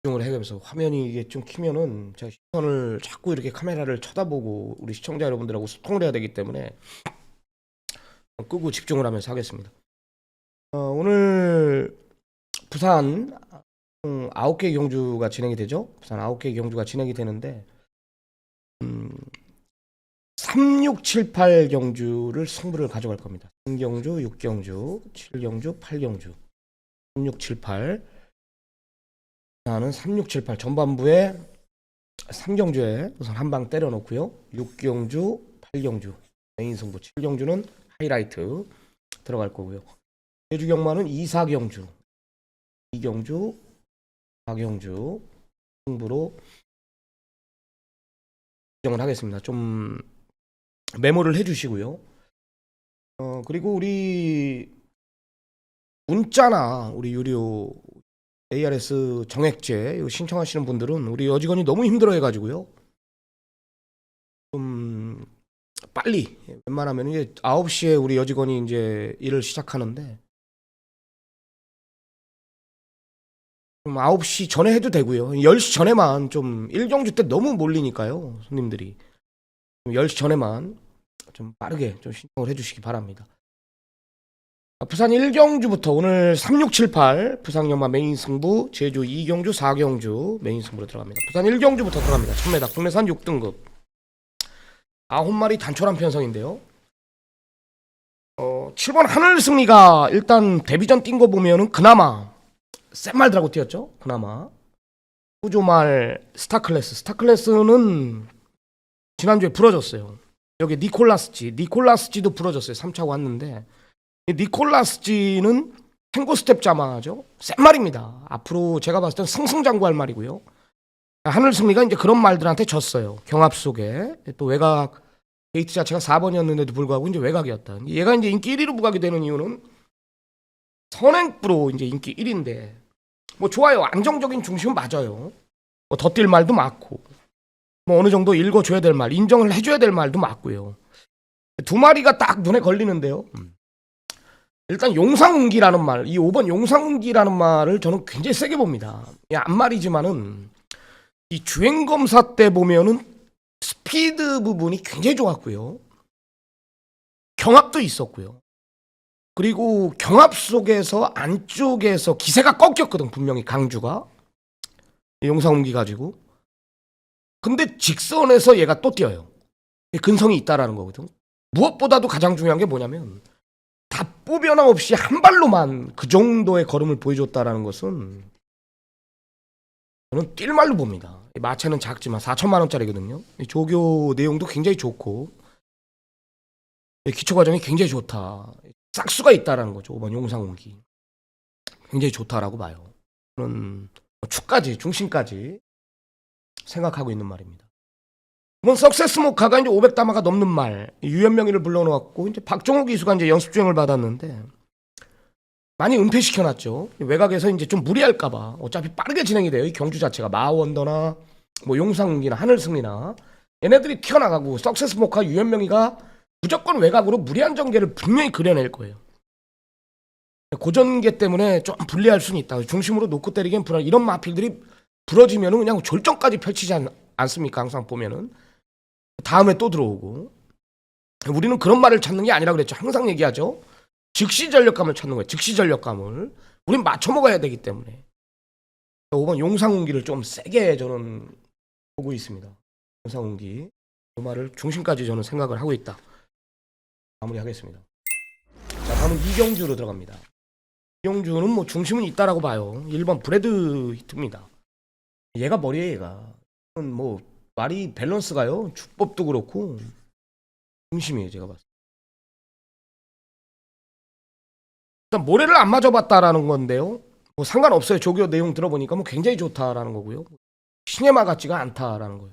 집중을 해가면서, 화면이 이게 좀 키면은 제가 시선을 자꾸 이렇게 카메라를 쳐다보고 우리 시청자 여러분들하고 소통을 해야 되기 때문에 끄고 집중을 하면서 하겠습니다. 오늘 부산 9개 경주가 진행이 되죠. 부산 9개 경주가 진행이 되는데 3, 6, 7, 8 경주를 승부를 가져갈 겁니다. 3경주, 6경주, 7경주, 8경주 3, 6, 7, 8 나는 3678 전반부에 3경주에 우선 한 방 때려놓고요. 6경주, 8경주 메인 승부, 7경주는 하이라이트 들어갈 거고요. 제주 경마는 2, 4경주, 2경주, 4경주 승부로 정을 하겠습니다. 좀 메모를 해주시고요. 그리고 우리 문자나 우리 유료 ARS 정액제 신청하시는 분들은 우리 여직원이 너무 힘들어해가지고요. 좀 빨리 웬만하면 이제 9시에 우리 여직원이 이제 일을 시작하는데 좀 9시 전에 해도 되고요. 10시 전에만 좀 1경주 때 너무 몰리니까요. 손님들이 10시 전에만 좀 빠르게 좀 신청을 해주시기 바랍니다. 부산 1경주부터 오늘 3678 부산경마 메인 승부, 제주 2경주 4경주 메인 승부로 들어갑니다. 부산 1경주부터 들어갑니다. 1000m 국내산 6등급 9마리 단촐한 편성인데요. 7번 하늘승리가 일단 데뷔전 뛴 거 보면은 그나마 센 말들하고 뛰었죠. 그나마 후조말 스타클래스는 지난주에 부러졌어요. 여기 니콜라스지도 부러졌어요. 3차고 왔는데 니콜라스지는 탱고 스텝 자마죠. 센 말입니다. 앞으로 제가 봤을 땐 승승장구할 말이고요. 하늘승리가 이제 그런 말들한테 졌어요. 경합 속에 또 외곽 게이트 자체가 4번이었는데도 불구하고 이제 외곽이었다. 얘가 이제 인기 1위로 부각이 되는 이유는 선행프로 이제 인기 1위인데 뭐 좋아요. 안정적인 중심은 맞아요. 뭐 더 뛸 말도 맞고 뭐 어느 정도 읽어줘야 될 말, 인정을 해줘야 될 말도 맞고요. 두 마리가 딱 눈에 걸리는데요. 일단 용상운기라는 말, 이 5번 용상운기라는 말을 저는 굉장히 세게 봅니다. 앞말이지만은 이 주행검사 때 보면은 스피드 부분이 굉장히 좋았고요. 경합도 있었고요. 그리고 경합 속에서 안쪽에서 기세가 꺾였거든. 분명히 강주가 용상운기 가지고. 근데 직선에서 얘가 또 뛰어요. 근성이 있다라는 거거든. 무엇보다도 가장 중요한 게 뭐냐면 답보 변화 없이 한 발로만 그 정도의 걸음을 보여줬다라는 것은 저는 뛸 말로 봅니다. 마체는 작지만 4천만 원짜리거든요. 조교 내용도 굉장히 좋고 기초 과정이 굉장히 좋다. 싹수가 있다라는 거죠. 5번 용상운기 굉장히 좋다라고 봐요. 저는 축까지 중심까지 생각하고 있는 말입니다. 이번 석세스 모카가 이제 500다마가 넘는 말, 유연명의를 불러놓았고 이제 박종욱 기수가 이제 연습 주행을 받았는데 많이 은폐시켜놨죠. 외곽에서 이제 좀 무리할까봐 어차피 빠르게 진행이 돼요. 이 경주 자체가 마원더나 뭐 용상운기나 하늘승리나 얘네들이 튀어나가고 석세스 모카 유연명의가 무조건 외곽으로 무리한 전개를 분명히 그려낼 거예요. 고전개 때문에 좀 불리할 수는 있다. 중심으로 놓고 때리기엔 불안. 이런 마필들이 부러지면은 그냥 졸전까지 펼치지 않습니까? 항상 보면은 다음에 또 들어오고. 우리는 그런 말을 찾는 게 아니라 그랬죠. 항상 얘기하죠. 즉시 전력감을 찾는 거예요. 즉시 전력감을. 우린 맞춰 먹어야 되기 때문에. 5번 용상운기를 좀 세게 저는 보고 있습니다. 용상운기. 그 말을 중심까지 저는 생각을 하고 있다. 마무리하겠습니다. 자, 다음은 이경주로 들어갑니다. 이경주는 뭐 중심은 있다라고 봐요. 1번 브레드 히트입니다. 얘가 머리에 얘가 뭐 말이 밸런스가요. 주법도 그렇고 중심이에요. 제가 봤을 때. 일단 모래를 안 맞아봤다라는 건데요. 뭐 상관없어요. 조교 내용 들어보니까 뭐 굉장히 좋다라는 거고요. 시네마 같지가 않다라는 거예요.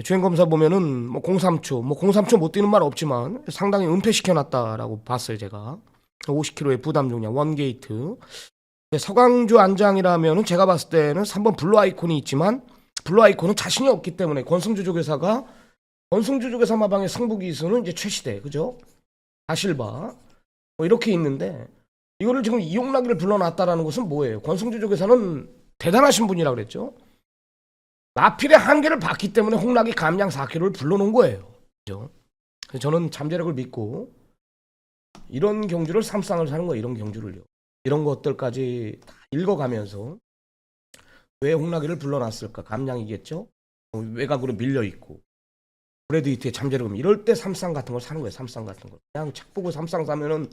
주행검사 보면은 뭐 03초, 뭐 03초 못 뛰는 말 없지만 상당히 은폐시켜놨다라고 봤어요. 제가 50kg의 부담 중량 원게이트. 서강주 안장이라면은 제가 봤을 때는 3번 블루 아이콘이 있지만 블루 아이콘은 자신이 없기 때문에 권승주 조교사가 권승주 조교사 마방의 승부 기수는 이제 최시대, 그죠? 다실바 뭐 이렇게 있는데 이거를 지금 이용락이를 불러놨다라는 것은 뭐예요? 권승주 조교사는 대단하신 분이라 그랬죠. 마필의 한계를 봤기 때문에 홍락이 감량 4kg를 불러놓은 거예요. 그죠? 그래서 저는 잠재력을 믿고 이런 경주를 삼상을 사는 거예요. 이런 경주를요. 이런 것들까지 다 읽어가면서 왜 홍락이를 불러놨을까? 감량이겠죠? 외곽으로 밀려있고 브래드 히트의 잠재력은 이럴 때 삼상 같은 걸 사는 거예요. 삼상 같은 거. 그냥 책 보고 삼상 사면은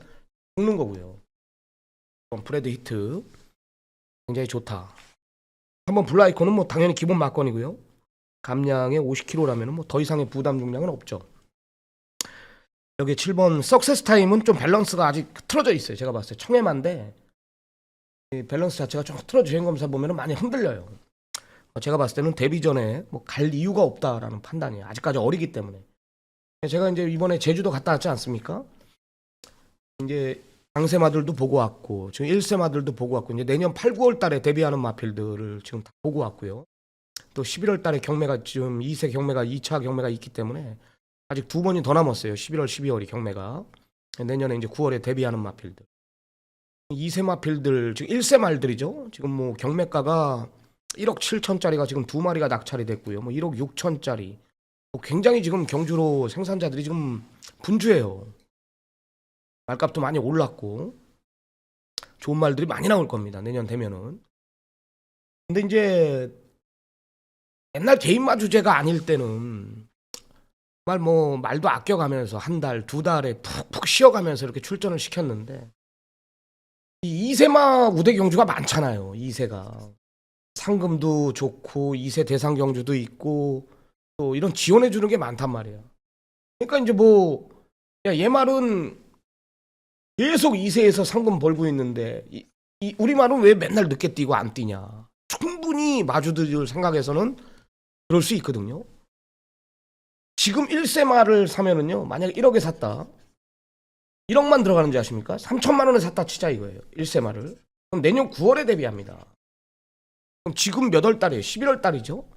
죽는 거고요. 브래드 히트 굉장히 좋다. 3번 블라이콘은 뭐 당연히 기본 막건이고요. 감량에 50kg라면 뭐 더 이상의 부담 중량은 없죠. 여기 7번 석세스 타임은 좀 밸런스가 아직 틀어져 있어요. 제가 봤을 때 청해만데 이 밸런스 자체가 좀 틀어져. 주행검사 보면 많이 흔들려요. 제가 봤을 때는 데뷔 전에 뭐 갈 이유가 없다라는 판단이에요. 아직까지 어리기 때문에. 제가 이제 이번에 제주도 갔다 왔지 않습니까? 이제 장세마들도 보고 왔고 지금 1세마들도 보고 왔고 이제 내년 8, 9월 달에 데뷔하는 마필들을 지금 다 보고 왔고요. 또 11월 달에 경매가 지금 2세 경매가 2차 경매가 있기 때문에 아직 2번이 더 남았어요. 11월, 12월이 경매가. 내년에 이제 9월에 데뷔하는 마필들. 2세 마필들, 지금 1세 말들이죠. 지금 뭐 경매가가 1억 7천짜리가 지금 2마리가 낙찰이 됐고요. 뭐 1억 6천짜리. 뭐 굉장히 지금 경주로 생산자들이 지금 분주해요. 말값도 많이 올랐고 좋은 말들이 많이 나올 겁니다. 내년 되면은. 근데 이제 옛날 개인 마주제가 아닐 때는 정말 뭐 말도 아껴가면서 한 달, 2달에 푹푹 쉬어가면서 이렇게 출전을 시켰는데 이 2세마 우대 경주가 많잖아요. 2세가 상금도 좋고 2세 대상 경주도 있고 또 이런 지원해 주는 게 많단 말이에요. 그러니까 이제 뭐 야, 얘 말은 계속 2세에서 상금 벌고 있는데 우리 말은 왜 맨날 늦게 뛰고 안 뛰냐. 충분히 마주들 생각에서는 그럴 수 있거든요. 지금 1세 말을 사면은요, 만약에 1억에 샀다. 1억만 들어가는지 아십니까? 3천만 원에 샀다 치자 이거예요. 1세 말을. 그럼 내년 9월에 데뷔합니다. 그럼 지금 몇 월 달이에요? 11월 달이죠?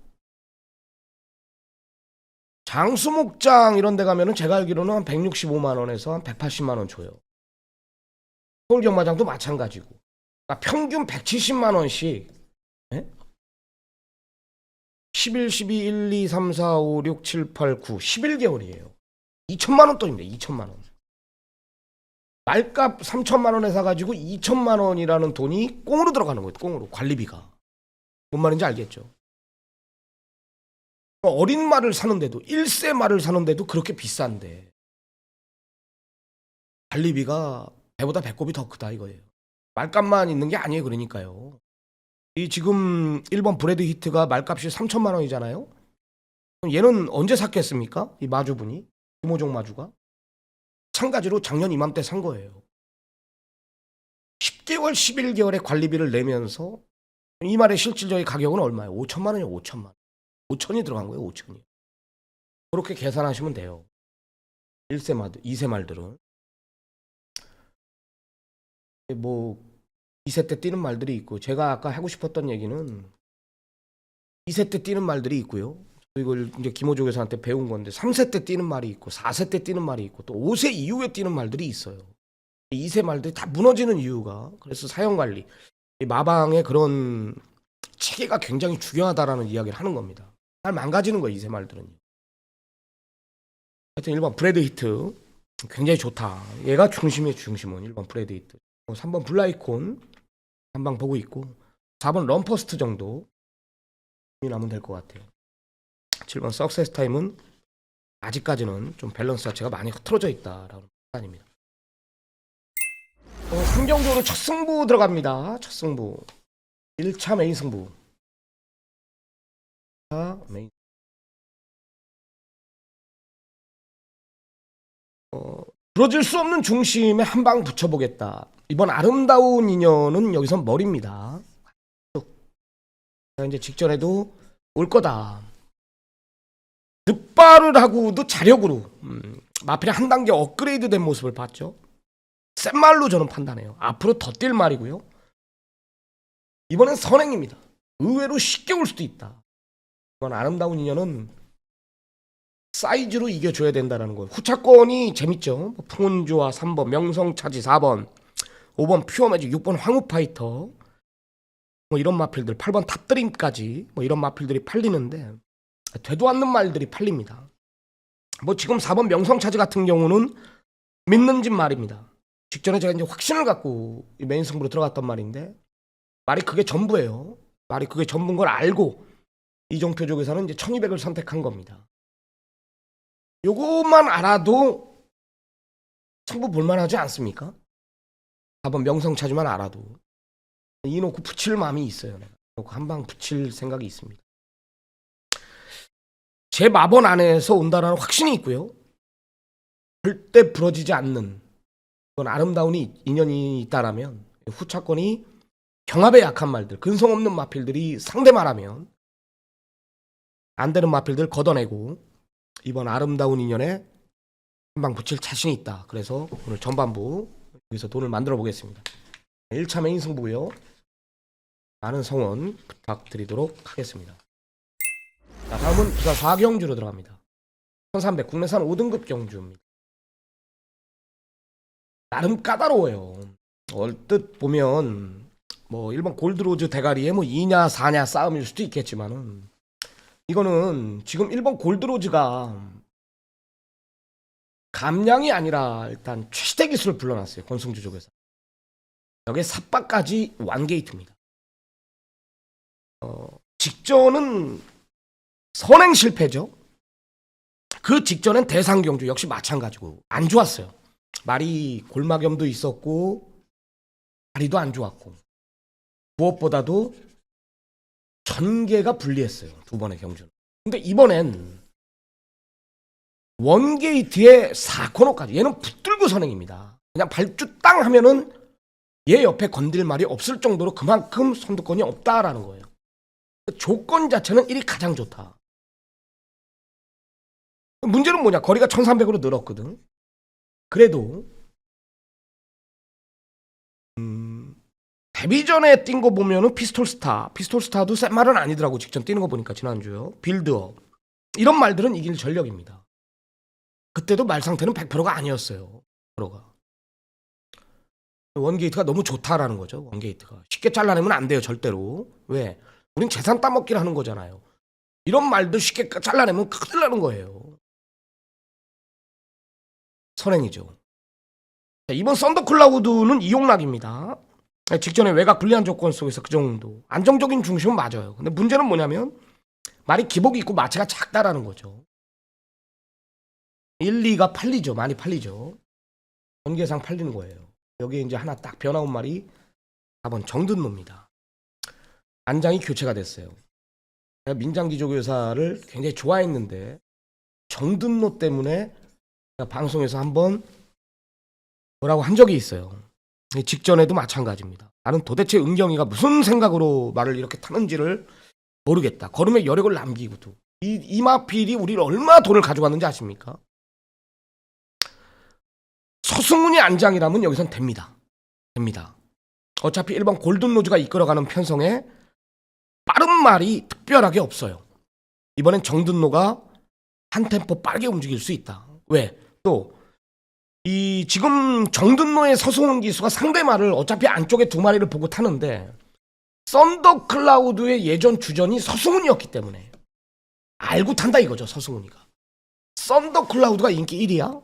장수목장 이런 데 가면은 제가 알기로는 한 165만 원에서 한 180만 원 줘요. 서울경마장도 마찬가지고. 그러니까 평균 170만 원씩. 네? 11, 12, 1, 2, 3, 4, 5, 6, 7, 8, 9, 11개월이에요. 2천만 원 돈입니다. 2천만 원. 말값 3천만 원에 사가지고 2천만 원이라는 돈이 꽁으로 들어가는 거예요. 꽁으로. 관리비가. 뭔 말인지 알겠죠? 어린 말을 사는데도 1세 말을 사는데도 그렇게 비싼데 관리비가 배보다 배꼽이 더 크다 이거예요. 말값만 있는 게 아니에요. 그러니까요. 이 지금 1번 브래드 히트가 말값이 3천만 원이잖아요. 그럼 얘는 언제 샀겠습니까? 이 마주분이 김호종 마주가 마찬가지로 작년 이맘때 산 거예요. 10개월 11개월의 관리비를 내면서 이 말의 실질적인 가격은 얼마예요? 5천만 원이요. 5천만 원. 5천이 들어간 거예요. 5천이. 그렇게 계산하시면 돼요. 1세 말들, 2세 말들은 뭐 2세 때 뛰는 말들이 있고 제가 아까 하고 싶었던 얘기는 2세 때 뛰는 말들이 있고요. 이걸 이제 김호조 교사한테 배운 건데 3세 때 뛰는 말이 있고 4세 때 뛰는 말이 있고 또 5세 이후에 뛰는 말들이 있어요. 2세 말들이 다 무너지는 이유가 그래서 사형관리, 마방의 그런 체계가 굉장히 중요하다라는 이야기를 하는 겁니다. 잘 망가지는 거예요. 2세 말들은. 하여튼 1번 브래드 히트 굉장히 좋다. 얘가 중심이에요. 중심은 1번 브래드 히트. 3번 블라이콘 한방 보고 있고 4번 럼퍼스트 정도 나면 될 것 같아요. 7번 석세스 타임은 아직까지는 좀 밸런스 자체가 많이 흐트러져 있다라는 판단입니다. 흥경주로 첫 승부 들어갑니다. 첫 승부 1차 메인 승부. 1차 메인 부러질 수 없는 중심에 한 방 붙여보겠다. 이번 아름다운 인연은 여기서 머리입니다. 이제 직전에도 올 거다. 늑발을 하고도 자력으로 마필이 한 단계 업그레이드 된 모습을 봤죠. 센 말로 저는 판단해요. 앞으로 더 뛸 말이고요. 이번엔 선행입니다. 의외로 쉽게 올 수도 있다. 이번 아름다운 인연은 사이즈로 이겨줘야 된다는 거예요. 후차권이 재밌죠. 풍운주와 3번, 명성차지 4번, 5번 퓨어매직, 6번 황후파이터 뭐 이런 마필들, 8번 탑드림까지 뭐 이런 마필들이 팔리는데 되도 않는 말들이 팔립니다. 뭐 지금 4번 명성차지 같은 경우는 믿는 집 말입니다. 직전에 제가 이제 확신을 갖고 메인 승부로 들어갔던 말인데 말이 그게 전부예요. 말이 그게 전부인 걸 알고 이종표 쪽에서는 이제 1200을 선택한 겁니다. 요것만 알아도 승부 볼만하지 않습니까? 4번 명성차지만 알아도 이놓고 붙일 마음이 있어요. 내가. 한 방 붙일 생각이 있습니다. 제 마번 안에서 온다라는 확신이 있고요. 절대 부러지지 않는 그건 아름다운 인연이 있다라면 후차권이 경합에 약한 말들, 근성 없는 마필들이 상대 말하면 안 되는 마필들 걷어내고 이번 아름다운 인연에 한 방 붙일 자신이 있다. 그래서 오늘 전반부 여기서 돈을 만들어 보겠습니다. 1차 메인 승부고요. 많은 성원 부탁드리도록 하겠습니다. 자, 다음은 부산 4경주로 들어갑니다. 1300 국내산 5등급 경주입니다. 나름 까다로워요. 얼뜻 보면 뭐 일본 골드로즈 대가리에 뭐 2냐 4냐 싸움일 수도 있겠지만은 이거는 지금 일본 골드로즈가 감량이 아니라 일단 최시대 기술을 불러놨어요. 권승주 쪽에서. 여기에 삿바까지 완게이트입니다. 직전은 선행 실패죠. 그 직전엔 대상경주 역시 마찬가지고 안 좋았어요. 말이 골마겸도 있었고 다리도 안 좋았고 무엇보다도 전개가 불리했어요. 두 번의 경주는. 근데 이번엔 원게이트에 4코너까지 얘는 붙들고 선행입니다. 그냥 발주 땅 하면은 얘 옆에 건들 말이 없을 정도로 그만큼 선두권이 없다라는 거예요. 조건 자체는 1이 가장 좋다. 문제는 뭐냐? 거리가 1300으로 늘었거든. 그래도 데뷔 전에 뛴 거 보면은 피스톨스타도 센 말은 아니더라고. 직전 뛰는 거 보니까 지난주요. 빌드업 이런 말들은 이길 전력입니다. 그때도 말 상태는 100%가 아니었어요. 프로가 원게이트가 너무 좋다라는 거죠. 원게이트가 쉽게 잘라내면 안 돼요. 절대로. 왜? 우린 재산 따먹기를 하는 거잖아요. 이런 말들 쉽게 잘라내면 큰일 나는 거예요. 선행이죠. 자, 이번 썬더클라우드는 이용락입니다. 직전에 외곽 불리한 조건 속에서 그 정도 안정적인 중심은 맞아요. 근데 문제는 뭐냐면 말이 기복이 있고 마체가 작다라는 거죠. 1, 2가 팔리죠. 많이 팔리죠. 전개상 팔리는 거예요. 여기에 이제 하나 딱 변화온 말이 4번 정든노입니다. 안장이 교체가 됐어요. 제가 민장기조교사를 굉장히 좋아했는데 정든노 때문에 제가 방송에서 한번 뭐라고 한 적이 있어요. 직전에도 마찬가지입니다. 나는 도대체 은경이가 무슨 생각으로 말을 이렇게 타는지를 모르겠다. 걸음에 여력을 남기고도 이 마필이 우리를 얼마나 돈을 가져갔는지 아십니까? 서승훈이 안장이라면 여기선 됩니다. 어차피 일반 골든로즈가 이끌어가는 편성에 빠른 말이 특별하게 없어요. 이번엔 정든노가 한 템포 빠르게 움직일 수 있다. 왜? 또 이 지금 정든노의 서승훈 기수가 상대 말을 어차피 안쪽에 두 마리를 보고 타는데 썬더클라우드의 예전 주전이 서승훈이었기 때문에 알고 탄다 이거죠. 서승훈이가. 썬더클라우드가 인기 1위야.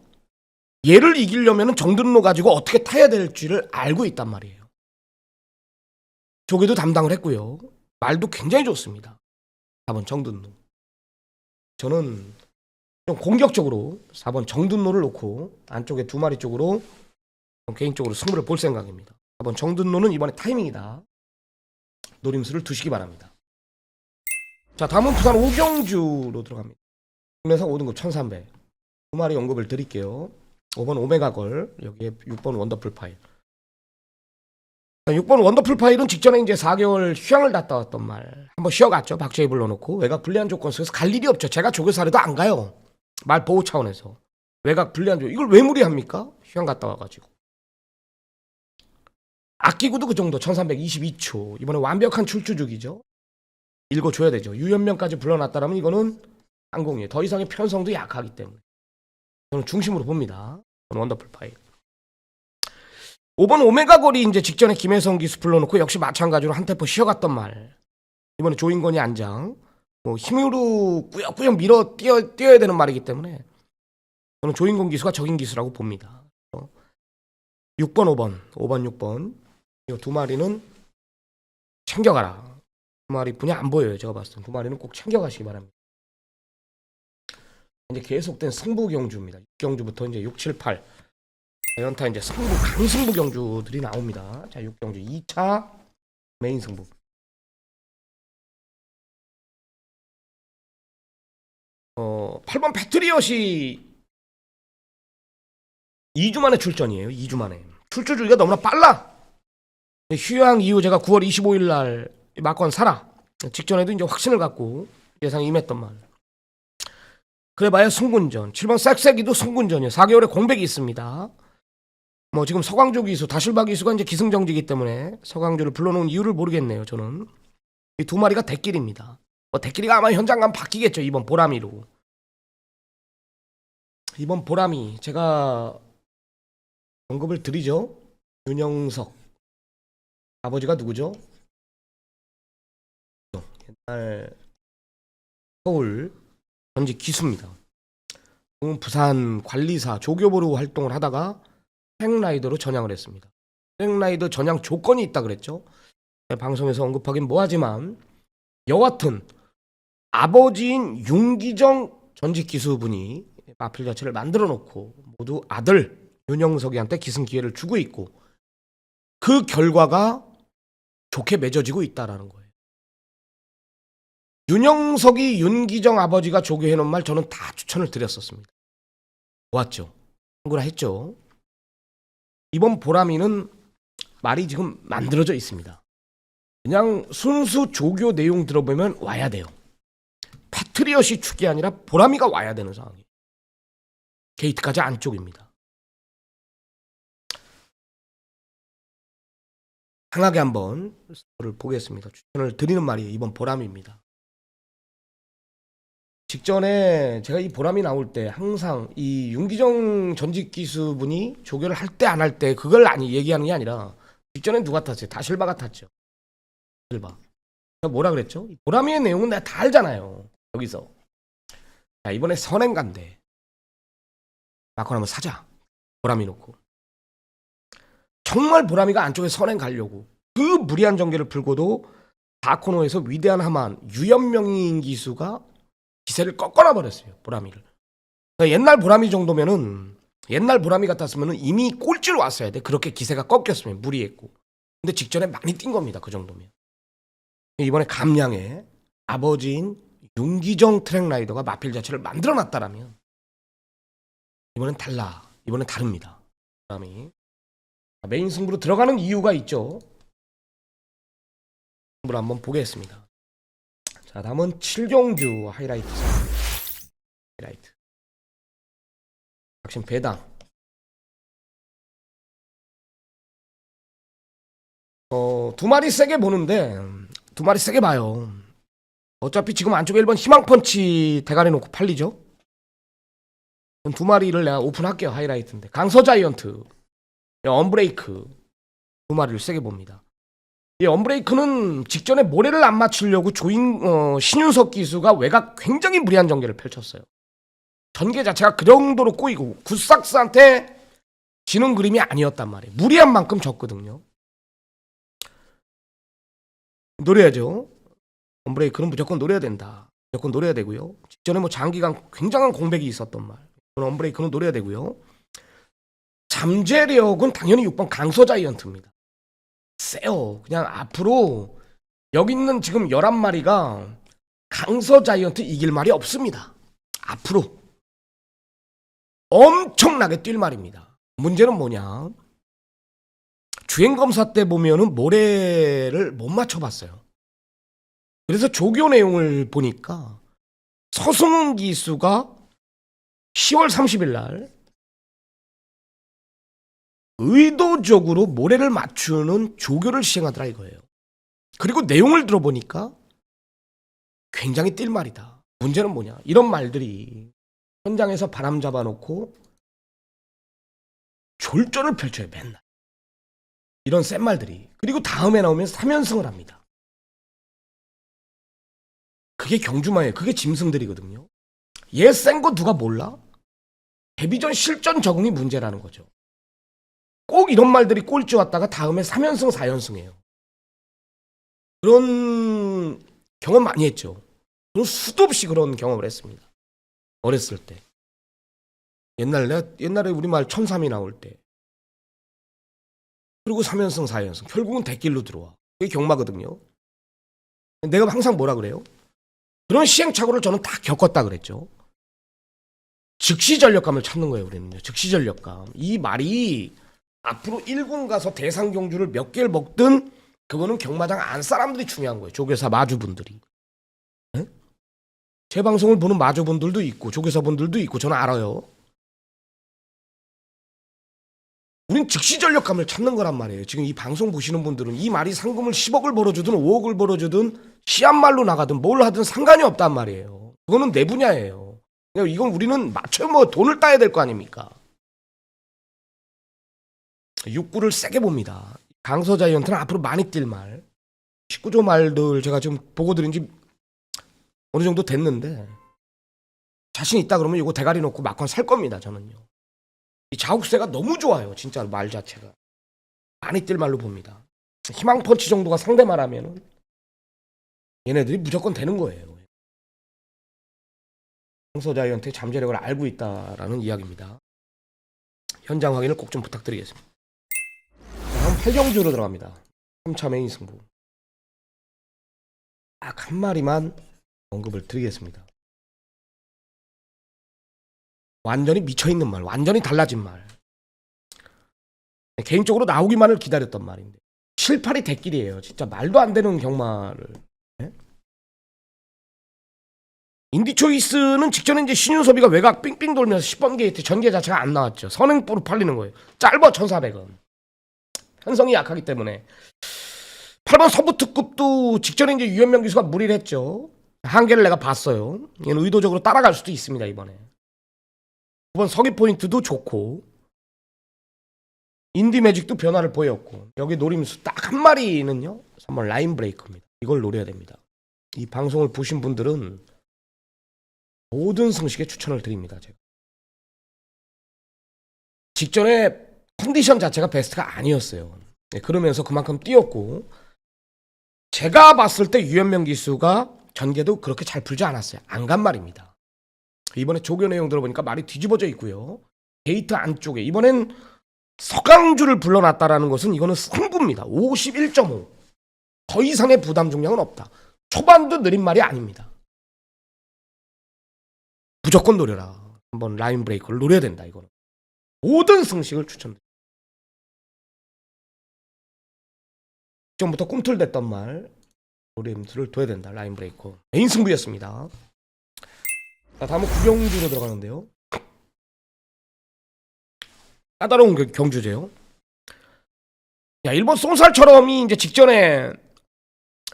얘를 이기려면 정든노 가지고 어떻게 타야 될지를 알고 있단 말이에요. 조개도 담당을 했고요. 말도 굉장히 좋습니다. 4번 정든노. 저는 좀 공격적으로 4번 정든노를 놓고 안쪽에 두 마리 쪽으로 개인적으로 승부를 볼 생각입니다. 4번 정든노는 이번에 타이밍이다. 노림수를 두시기 바랍니다. 자, 다음은 부산 5경주로 들어갑니다. 국내산 5등급 1300 두 마리 언급을 드릴게요. 5번 오메가걸, 여기에 6번 원더풀 파일. 6번 원더풀 파일은 직전에 이제 4개월 휴양을 갔다 왔던 말 한번 쉬어갔죠. 박제이 불러놓고 외곽 불리한 조건 속에서 갈 일이 없죠. 제가 조교사라도 안 가요. 말 보호 차원에서 외곽 불리한 조건 이걸 왜 무리합니까? 휴양 갔다 와가지고 아끼고도 그 정도 1322초 이번에 완벽한 출주죽이죠. 읽어줘야 되죠. 유연명까지 불러놨다라면 이거는 항공이에요. 더 이상의 편성도 약하기 때문에 저는 중심으로 봅니다. 원더풀 파일. 5번 오메가 거리 이제 직전에 김혜성 기수 불러놓고 역시 마찬가지로 한 템포 쉬어갔던 말. 이번에 조인건이 안장. 뭐 힘으로 꾸역꾸역 밀어 뛰어야 되는 말이기 때문에 저는 조인건 기수가 적인 기수라고 봅니다. 6번 6번 이 두 마리는 챙겨가라. 두 마리 분야 안 보여요. 제가 봤을 때 두 마리는 꼭 챙겨가시기 바랍니다. 이제 계속된 승부 경주입니다. 6경주부터 이제 6, 7, 8 연타 이제 강승부 경주들이 나옵니다. 자, 6경주 2차 메인 승부. 8번 패트리엇이 2주 만에 출전이에요. 2주 만에. 출주 주기가 너무나 빨라. 휴양 이후 제가 9월 25일 날 막건 사라. 직전에도 이제 확신을 갖고 예상이 임했던 말. 그래봐야 승군전. 7번 싹싹이도 승군전이에요. 4개월에 공백이 있습니다. 뭐 지금 서광조 기수, 다실바 기수가 이제 기승정지이기 때문에 서광조를 불러놓은 이유를 모르겠네요. 저는 이 두 마리가 대끼리입니다. 대끼리가 아마 현장 가면 바뀌겠죠. 이번 보람이로. 이번 보람이 제가 언급을 드리죠. 윤영석 아버지가 누구죠? 옛날 서울 전직 기수입니다. 부산 관리사 조교보로 활동을 하다가 트랙라이더로 전향을 했습니다. 트랙라이더 전향 조건이 있다 그랬죠. 방송에서 언급하긴 뭐하지만 여하튼 아버지인 윤기정 전직 기수분이 마필 자체를 만들어 놓고 모두 아들 윤영석이한테 기승 기회를 주고 있고 그 결과가 좋게 맺어지고 있다라는 거예요. 윤영석이 윤기정 아버지가 조교해 놓은 말 저는 다 추천을 드렸었습니다. 좋았죠. 한구라 했죠. 이번 보람이는 말이 지금 만들어져 있습니다. 그냥 순수 조교 내용 들어보면 와야 돼요. 패트리엇이 축이 아니라 보람이가 와야 되는 상황이에요. 게이트까지 안쪽입니다. 강하게 한번 스토리를 보겠습니다. 추천을 드리는 말이 이번 보람입니다. 직전에 제가 이 보람이 나올 때 항상 이 윤기정 전직 기수분이 조교를 할 때 안 할 때 그걸 얘기하는 게 아니라 직전에 누가 탔어요? 다실바가 탔죠. 다실바. 제가 뭐라 그랬죠? 보람이의 내용은 내가 다 알잖아요. 여기서. 자, 이번에 선행간대. 마콘 한번 사자. 보람이 놓고. 정말 보람이가 안쪽에 선행 가려고 그 무리한 전개를 풀고도 다코노에서 위대한 하만 유연명인 기수가 기세를 꺾어놔 버렸어요. 보람이를. 그러니까 옛날 보람이 정도면은 옛날 보람이 같았으면은 이미 꼴찌로 왔어야 돼. 그렇게 기세가 꺾였으면 무리했고. 근데 직전에 많이 뛴 겁니다. 그 정도면. 이번에 감량에 아버지인 윤기정 트랙라이더가 마필 자체를 만들어놨다라면 이번엔 달라. 이번엔 다릅니다. 보람이. 메인 승부로 들어가는 이유가 있죠. 승부를 한번 보겠습니다. 자, 다음은 칠경주 하이라이트. 하이라이트. 작심 배당. 두 마리 세게 보는데 두 마리 세게 봐요. 어차피 지금 안쪽에 1번 희망펀치 대가리 놓고 팔리죠. 두 마리를 내가 오픈할게요. 하이라이트인데 강서자이언트, 언브레이크 두 마리를 세게 봅니다. 이 언브레이크는 직전에 모래를 안 맞추려고 신윤석 기수가 외곽 굉장히 무리한 전개를 펼쳤어요. 전개 자체가 그 정도로 꼬이고 굿삭스한테 지는 그림이 아니었단 말이에요. 무리한 만큼 졌거든요. 노려야죠. 언브레이크는 무조건 노려야 된다. 무조건 노려야 되고요. 직전에 뭐 장기간 굉장한 공백이 있었던 말. 언브레이크는 노려야 되고요. 잠재력은 당연히 6번 강서자이언트입니다. 세요. 그냥 앞으로 여기 있는 지금 11마리가 강서자이언트 이길 말이 없습니다. 앞으로 엄청나게 뛸 말입니다. 문제는 뭐냐, 주행검사 때 보면은 모래를 못 맞춰봤어요. 그래서 조교 내용을 보니까 서승훈 기수가 10월 30일 날 의도적으로 모래를 맞추는 조교를 시행하더라 이거예요. 그리고 내용을 들어보니까 굉장히 뛸 말이다. 문제는 뭐냐, 이런 말들이 현장에서 바람 잡아놓고 졸전을 펼쳐요. 맨날 이런 센 말들이. 그리고 다음에 나오면 3연승을 합니다. 그게 경주마예요. 그게 짐승들이거든요. 얘 센 거 누가 몰라? 데뷔전 실전 적응이 문제라는 거죠. 꼭 이런 말들이 꼴찌 왔다가 다음에 3연승 4연승해요. 그런 경험 많이 했죠. 저는 수도 없이 그런 경험을 했습니다. 어렸을 때. 옛날에 우리말 1003이 나올 때. 그리고 3연승 4연승. 결국은 대길로 들어와. 그게 경마거든요. 내가 항상 뭐라 그래요? 그런 시행착오를 저는 다 겪었다 그랬죠. 즉시 전력감을 찾는 거예요. 우리는요. 즉시 전력감. 이 말이 앞으로 1군 가서 대상 경주를 몇 개를 먹든 그거는 경마장 안 사람들이 중요한 거예요. 조교사 마주분들이. 네? 제 방송을 보는 마주분들도 있고 조교사분들도 있고 저는 알아요. 우린 즉시 전력감을 찾는 거란 말이에요. 지금 이 방송 보시는 분들은 이 말이 상금을 10억을 벌어주든 5억을 벌어주든 시한말로 나가든 뭘 하든 상관이 없단 말이에요. 그거는 내 분야예요. 이건 우리는 맞춰 뭐 돈을 따야 될 거 아닙니까? 육구를 세게 봅니다. 강서자이언트는 앞으로 많이 뛸 말. 19조 말들 제가 좀 보고 드린 지 어느 정도 됐는데 자신 있다 그러면 이거 대가리 놓고 막판 살 겁니다. 저는요. 이 자욱세가 너무 좋아요. 진짜 말 자체가. 많이 뛸 말로 봅니다. 희망 펀치 정도가 상대만 하면은 얘네들이 무조건 되는 거예요. 강서자이언트의 잠재력을 알고 있다라는 이야기입니다. 현장 확인을 꼭 좀 부탁드리겠습니다. 다음 8경주로 들어갑니다. 3차 메인 승부. 딱 한 마리만 언급을 드리겠습니다. 완전히 미쳐있는 말, 완전히 달라진 말. 개인적으로 나오기만을 기다렸던 말인데 7, 8이 대길이에요. 진짜 말도 안 되는 경마를. 네? 인디초이스는 직전에 이제 신윤섭이가 외곽 삥삥 돌면서 10번 게이트 전개 자체가 안 나왔죠. 선행보로 팔리는 거예요. 짧아 1,400원. 편성이 약하기 때문에 8번 서부특급도 직전에 이제 유현명 기수가 무리를 했죠. 한계를 내가 봤어요. 얘는 의도적으로 따라갈 수도 있습니다. 이번에 9번 서기 포인트도 좋고 인디 매직도 변화를 보였고 여기 노림수 딱 한 마리는요 3번 라인 브레이크입니다. 이걸 노려야 됩니다. 이 방송을 보신 분들은 모든 승식에 추천을 드립니다. 제가 직전에 컨디션 자체가 베스트가 아니었어요. 네, 그러면서 그만큼 뛰었고 제가 봤을 때 유현명 기수가 전개도 그렇게 잘 풀지 않았어요. 안 간 말입니다. 이번에 조교 내용 들어보니까 말이 뒤집어져 있고요. 게이트 안쪽에 이번엔 서강주를 불러놨다라는 것은 이거는 승부입니다. 51.5. 더 이상의 부담 중량은 없다. 초반도 느린 말이 아닙니다. 무조건 노려라. 한번 라인 브레이크를 노려야 된다. 이거는 모든 승식을 추천드립니다. 전부터 꿈틀댔던 말 노림수를 둬야 된다. 라인 브레이크 메인 승부였습니다. 자, 다음은 구경주로 들어가는데요. 까다로운 경주제요. 야, 일본 쏜살처럼이 이제 직전에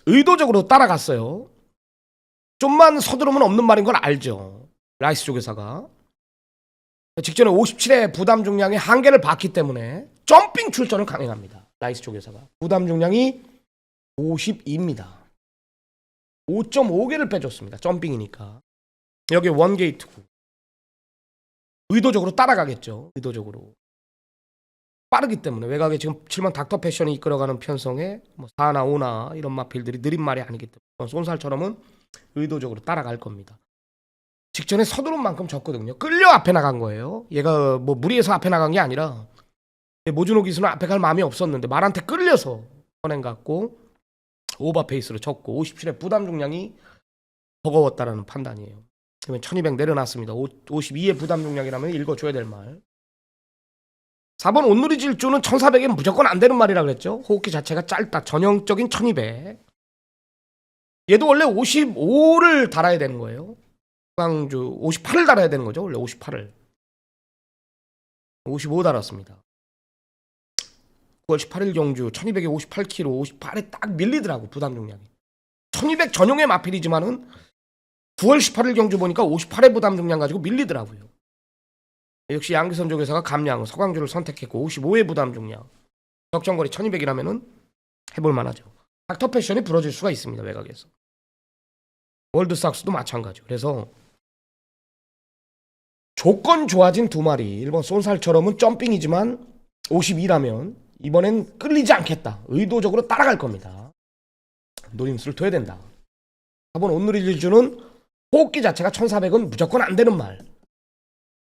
의도적으로 따라갔어요. 좀만 서두르면 없는 말인 걸 알죠. 라이스 조교사가 직전에 57의 부담 중량의 한계를 봤기 때문에 점핑 출전을 강행합니다. 라이스 조교사가 부담 중량이 52입니다. 5.5개를 빼줬습니다. 점핑이니까. 여기 원게이트고 의도적으로 따라가겠죠. 의도적으로 빠르기 때문에 외곽에 지금 7번 닥터 패션이 이끌어가는 편성에 뭐 4나 5나 이런 마필들이 느린 말이 아니기 때문에 쏜살처럼은 의도적으로 따라갈 겁니다. 직전에 서두른 만큼 졌거든요. 끌려 앞에 나간 거예요. 얘가 뭐 무리해서 앞에 나간 게 아니라 모준호 기수는 앞에 갈 마음이 없었는데 말한테 끌려서 선행 갔고 오버 페이스로 졌고 57의 부담 중량이 버거웠다라는 판단이에요. 그러면 1200 내려놨습니다. 52의 부담 중량이라면 읽어줘야 될 말. 4번 온누리 질주는 1400엔 무조건 안 되는 말이라 그랬죠. 호흡기 자체가 짧다. 전형적인 1200. 얘도 원래 55를 달아야 되는 거예요. 광주 58을 달아야 되는 거죠. 원래 58을. 55 달았습니다. 9월 18일 경주 1200에 58kg 58에 딱 밀리더라고. 부담 중량이. 1200 전용의 마필이지만은 9월 18일 경주 보니까 58의 부담 중량 가지고 밀리더라고요. 역시 양기선 조교사가 감량 서강주를 선택했고 55의 부담 중량 적정거리 1200이라면은 해볼 만하죠. 닥터 패션이 부러질 수가 있습니다. 외곽에서. 월드삭스도 마찬가지죠. 그래서 조건 좋아진 두 마리 1번 쏜살처럼은 점핑이지만 52라면 이번엔 끌리지 않겠다. 의도적으로 따라갈 겁니다. 노림수를 둬야 된다. 4번 온누리 질주는 호흡기 자체가 1400은 무조건 안 되는 말.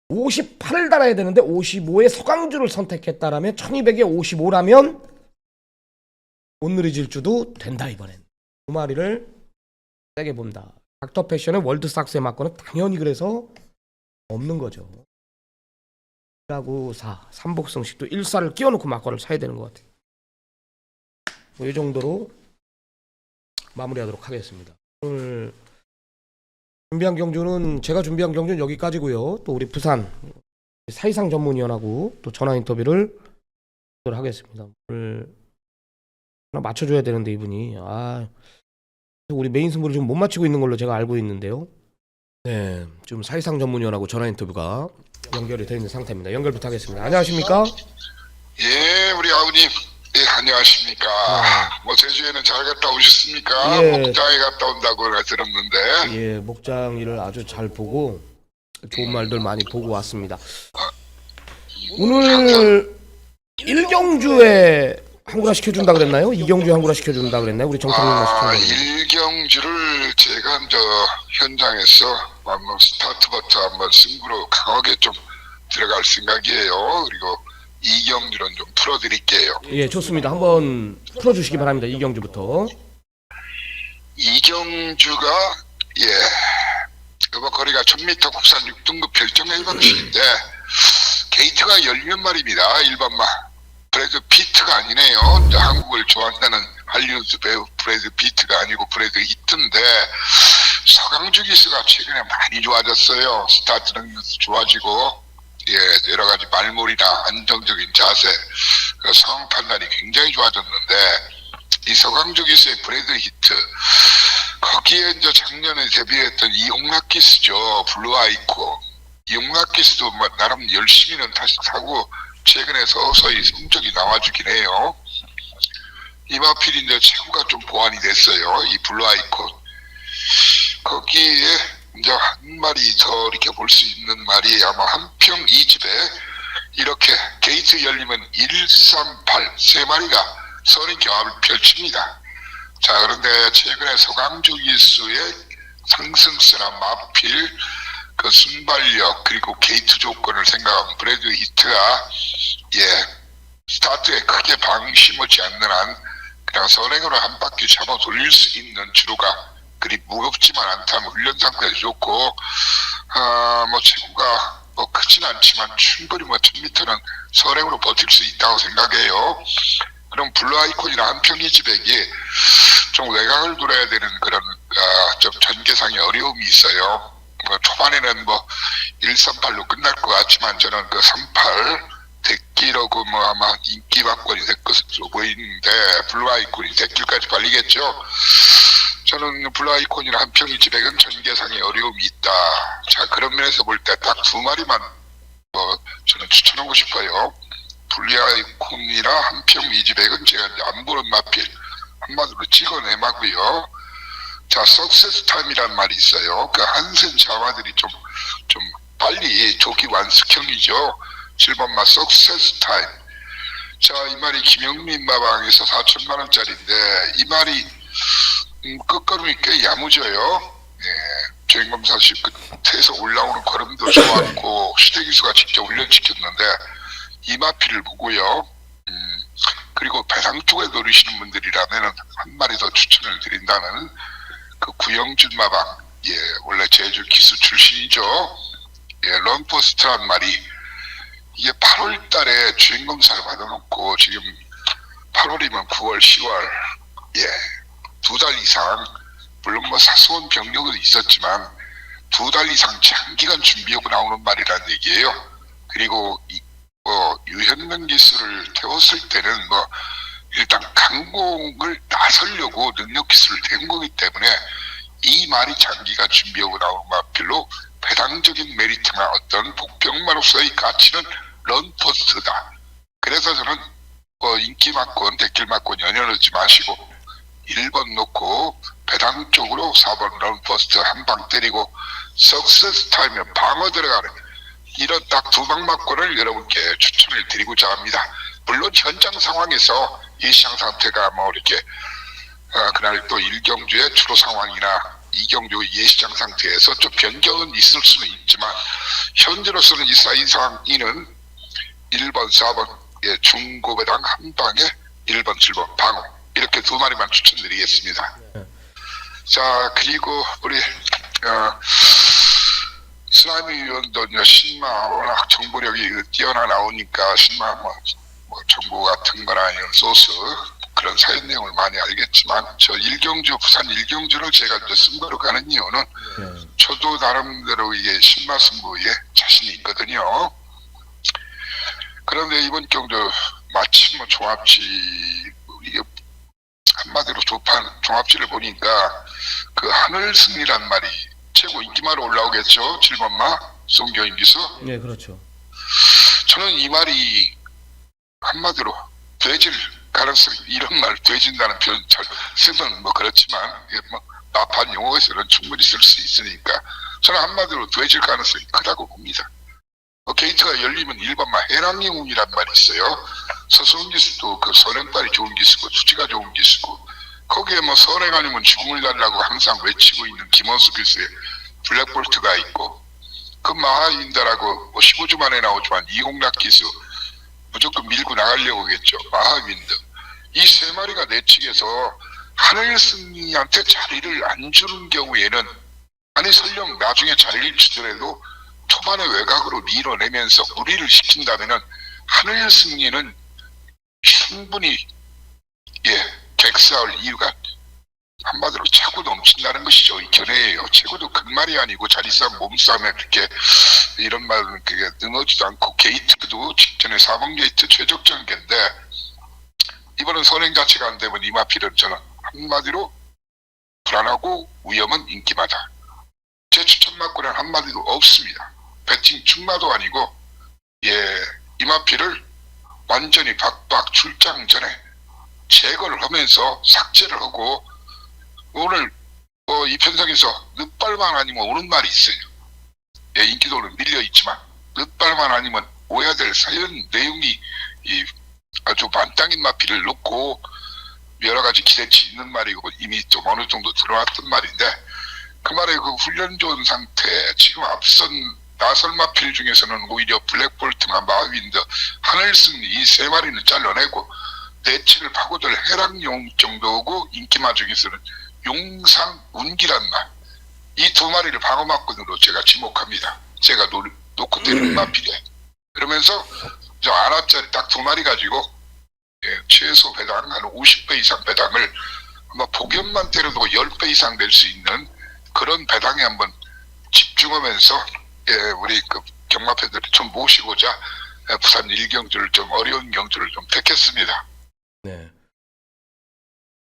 58을 달아야 되는데 55의 서강주를 선택했다라면 1200에 55라면 온누리 질주도 된다. 이번엔 두 마리를 세게 본다. 닥터 패션의 월드삭스에 맞고는 당연히 그래서 없는 거죠. 1하고 4, 삼복성식도 1사를 끼워놓고 막거를 사야 되는 것 같아요. 뭐 이 정도로 마무리하도록 하겠습니다. 오늘 준비한 경주는 제가 준비한 경주는 여기까지고요. 또 우리 부산 사이상 전문위원하고 또 전화 인터뷰를 하겠습니다. 오늘 하나 맞춰줘야 되는데 이분이 우리 메인 승부를 지금 못 맞추고 있는 걸로 제가 알고 있는데요. 네, 지금 사이상 전문위원하고 전화 인터뷰가 연결이 되어 있는 상태입니다. 연결부터 하겠습니다. 안녕하십니까? 예, 우리 아버님. 예, 안녕하십니까. 뭐 제주에는 잘 갔다 오셨습니까? 예. 목장에 갔다 온다고 들었는데. 예, 목장 일을 아주 잘 보고 좋은 말들 많이 보고 왔습니다. 오늘 1경주에 항구라 시켜준다 그랬나요? 2경주에 항구라 시켜준다 그랬나요? 우리 정통님만 시켜준다. 1경주를 제가 현장에서 한번 스타트부터 한번 승부로 강하게 좀 들어갈 생각이에요. 그리고 2경주는 좀 풀어드릴게요. 예, 좋습니다. 한번 풀어주시기 바랍니다. 2경주부터. 2경주가 거리가 1000m 국산 6등급 별정의 방식인데 게이트가 열리는 말입니다. 일반만 브래드 피트가 아니네요. 한국을 좋아한다는 할리우드 배우 브래드 피트가 아니고 브래드 히트인데 서강주 기수가 최근에 많이 좋아졌어요. 스타트 능력도 좋아지고 여러 가지 말몰이나 안정적인 자세, 상황 판단이 굉장히 좋아졌는데 이 서강주 기수의 브래드 히트 거기에 이제 작년에 데뷔했던 이용락 기수죠. 블루 아이코. 이용락 기수도 나름 열심히는 다시 타고 최근에 서서히 성적이 나와주긴 해요. 이마필이 이제 체구가 좀 보완이 됐어요. 이 블루 아이코. 거기에 이제 한 마리 더 이렇게 볼 수 있는 말이 아마 한평 이 집에 이렇게 게이트 열리면 138 세 마리가 선인 경합을 펼칩니다. 자, 그런데 최근에 서강주 기수의 상승세나 마필, 그 순발력 그리고 게이트 조건을 생각하면 브래드 히트가 스타트에 크게 방심하지 않는 한 그냥 선행으로 한 바퀴 잡아 돌릴 수 있는 주로가 그리 무겁지만 않다면 훈련 상태도 좋고 뭐 체구가 뭐 크진 않지만 충분히 1000m는 선행으로 버틸 수 있다고 생각해요. 그럼 블루 아이콘이나 한평 이지백이 좀 외곽을 돌아야 되는 그런 좀 전개상의 어려움이 있어요. 초반에는 138로 끝날 것 같지만 저는 그 38 대길하고 아마 인기 박권이 될 것으로 보이는데 블루 아이콘이 대길까지 발리겠죠. 저는 블루 아이콘이나 한평 이지백은 전개상의 어려움이 있다. 자, 그런 면에서 볼 때 딱 두 마리만 저는 추천하고 싶어요. 블루 아이콘이나 한평 이지백은 제가 이제 안 보는 마필 한마디로 찍어내마고요. 자, 석세스 타임이란 말이 있어요. 그 한센 자마들이 좀 빨리 조기 완숙형이죠. 7번마 석세스 타임. 자, 이 말이 김영민 마방에서 4천만 원짜리인데 이 말이 끝걸음이 꽤 야무져요. 주행검사실 끝에서 올라오는 걸음도 좋았고 시대기수가 직접 훈련시켰는데 이마피를 보고요. 그리고 배당 쪽에 노리시는 분들이라면 한 마리 더 추천을 드린다는 그 구영준 마방, 원래 제주 기수 출신이죠. 런포스트란 말이 이게 8월 달에 주행검사를 받아놓고 지금 8월이면 9월, 10월, 2달 이상, 물론 사소한 병력은 있었지만 2달 이상 장기간 준비하고 나오는 말이라는 얘기예요. 그리고 유현명 기수를 태웠을 때는 일단 강공을 나서려고 능력 기술을 태운 거기 때문에 이 말이 장기간 준비하고 나오는 말별로 배당적인 메리트나 어떤 복병마로서의 가치는 런포스트다. 그래서 저는 인기만권, 대길만권 연연하지 마시고 1번 놓고 배당 쪽으로 4번 런포스트 한 방 때리고 석세스 타임에 방어 들어가는 이런 딱 두 방막권을 여러분께 추천을 드리고자 합니다. 물론 현장 상황에서 이 시장 상태가 이렇게 그날 또 1경주의 주로 상황이나 2경주 예시장 상태에서 좀 변경은 있을 수는 있지만 현재로서는 이 사이상이는 1번, 4번 중고배당 한 방에 1번, 7번 방어 이렇게 두 마리만 추천드리겠습니다. 자, 그리고 우리 쓰나미 위원도 이제 신마 워낙 정보력이 뛰어나 나오니까 신마 뭐 정보 같은 거나 이런 소스 그런 사연 내용을 많이 알겠지만 저 일경주 부산 일경주를 제가 이제 승부로 가는 이유는 저도 나름대로 이게 신마 승부에 자신이 있거든요. 그런데 이번 경주 마침 뭐 종합지 이게 한마디로 종합지를 보니까 그 하늘승리란 말이 최고 인기마로 올라오겠죠. 7번마 송교인 기수. 네, 그렇죠. 저는 이 말이 한마디로 돼질 가능성이 이런 말 돼진다는 표현 잘 쓰면 뭐 그렇지만 이게 뭐 나판 용어에서는 충분히 쓸 수 있으니까 저는 한마디로 돼질 가능성이 크다고 봅니다. 게이트가 열리면 1번마 해랑영웅이란 말이 있어요. 서수은 기수도 그 선행발이 좋은 기수고 투지가 좋은 기수고 거기에 뭐 선행 아니면 죽음을 달라고 항상 외치고 있는 김원수 기수의 블랙볼트가 있고 그 마하윈드라고 뭐 15주 만에 나오지만 이홍락 기수 무조건 밀고 나가려고 하겠죠. 마하윈드 이 세 마리가 내측에서 하늘승리한테 자리를 안 주는 경우에는 아니 설령 나중에 자리를 주더라도 초반에 외곽으로 밀어내면서 무리를 시킨다면은 하늘승리는 충분히 객사할 이유가 한마디로 차고 넘친다는 것이죠. 이 견해예요. 최고도 극말이 아니고 자리싸움 몸싸움에 그렇게 이런 말은 그게 능하지도 않고 게이트도 직전에 4번 게이트 최적전개인데 이번은 선행 자체가 안 되면 이마필은 저는 한마디로 불안하고 위험은 인기마다. 제 추천 막고는 한마디도 없습니다. 배팅 충마도 아니고 이마필을 완전히 박박 출장 전에 제거를 하면서 삭제를 하고 오늘 이 편성에서 늦발만 아니면 오는 말이 있어요. 인기도는 밀려있지만 늦발만 아니면 오야 될 사연 내용이 아주 만땅인 마필을 놓고 여러 가지 기대치 있는 말이고 이미 좀 어느 정도 들어왔던 말인데 그 말에 그 훈련 좋은 상태 지금 앞선 나설 마필 중에서는 오히려 블랙볼트나 마윈드, 하늘승리 이 세 마리는 잘라내고 내치를 파고들 해랑용 정도고 인기마 중에서는 용상 운기란 말 이 두 마리를 방어막군으로 제가 지목합니다. 제가 놓고 때리는 마필에 그러면서 저 아랍짜리 딱 두 마리 가지고 최소 배당 한 50배 이상 배당을 아마 복연만 때려도 10배 이상 낼 수 있는 그런 배당에 한번 집중하면서 우리 그 경마팬들을 좀 모시고자 부산 일경주를 좀 어려운 경주를 좀 택했습니다. 네.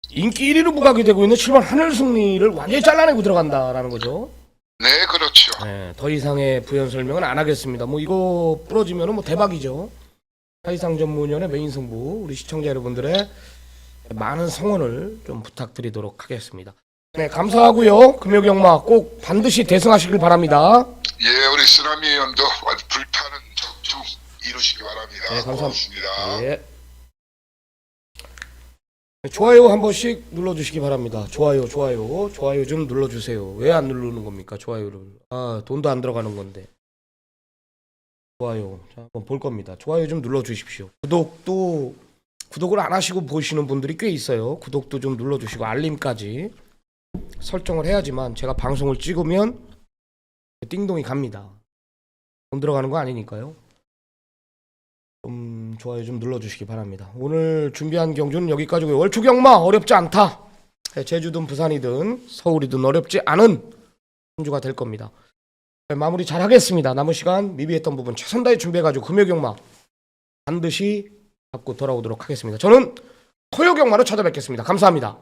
인기 1위로 부각이 되고 있는 7번 하늘승리를 완전히 잘라내고 들어간다라는 거죠. 네, 그렇죠. 네, 더 이상의 부연 설명은 안 하겠습니다. 뭐 이거 부러지면은 뭐 대박이죠. 사이상 전문위원회 메인 승부 우리 시청자 여러분들의 많은 성원을 좀 부탁드리도록 하겠습니다. 네, 감사하고요. 금요경마 꼭 반드시 대승하시길 바랍니다. 예, 우리 쓰나미 의원도 불타는 적중 이루시기 바랍니다. 네, 감사합니다. 고맙습니다. 예. 좋아요 한 번씩 눌러주시기 바랍니다. 좋아요 좀 눌러주세요. 왜 안 누르는 겁니까? 좋아요를. 돈도 안 들어가는 건데. 좋아요. 자, 한번 볼 겁니다. 좋아요 좀 눌러주십시오. 구독을 안 하시고 보시는 분들이 꽤 있어요. 구독도 좀 눌러주시고 알림까지 설정을 해야지만 제가 방송을 찍으면 띵동이 갑니다. 돈 들어가는 거 아니니까요. 좋아요 좀 눌러주시기 바랍니다. 오늘 준비한 경주는 여기까지고요. 월초경마 어렵지 않다. 제주든 부산이든 서울이든 어렵지 않은 경주가 될 겁니다. 마무리 잘 하겠습니다. 남은 시간 미비했던 부분 최선 다해 준비해가지고 금요경마 반드시 잡고 돌아오도록 하겠습니다. 저는 토요경마로 찾아뵙겠습니다. 감사합니다.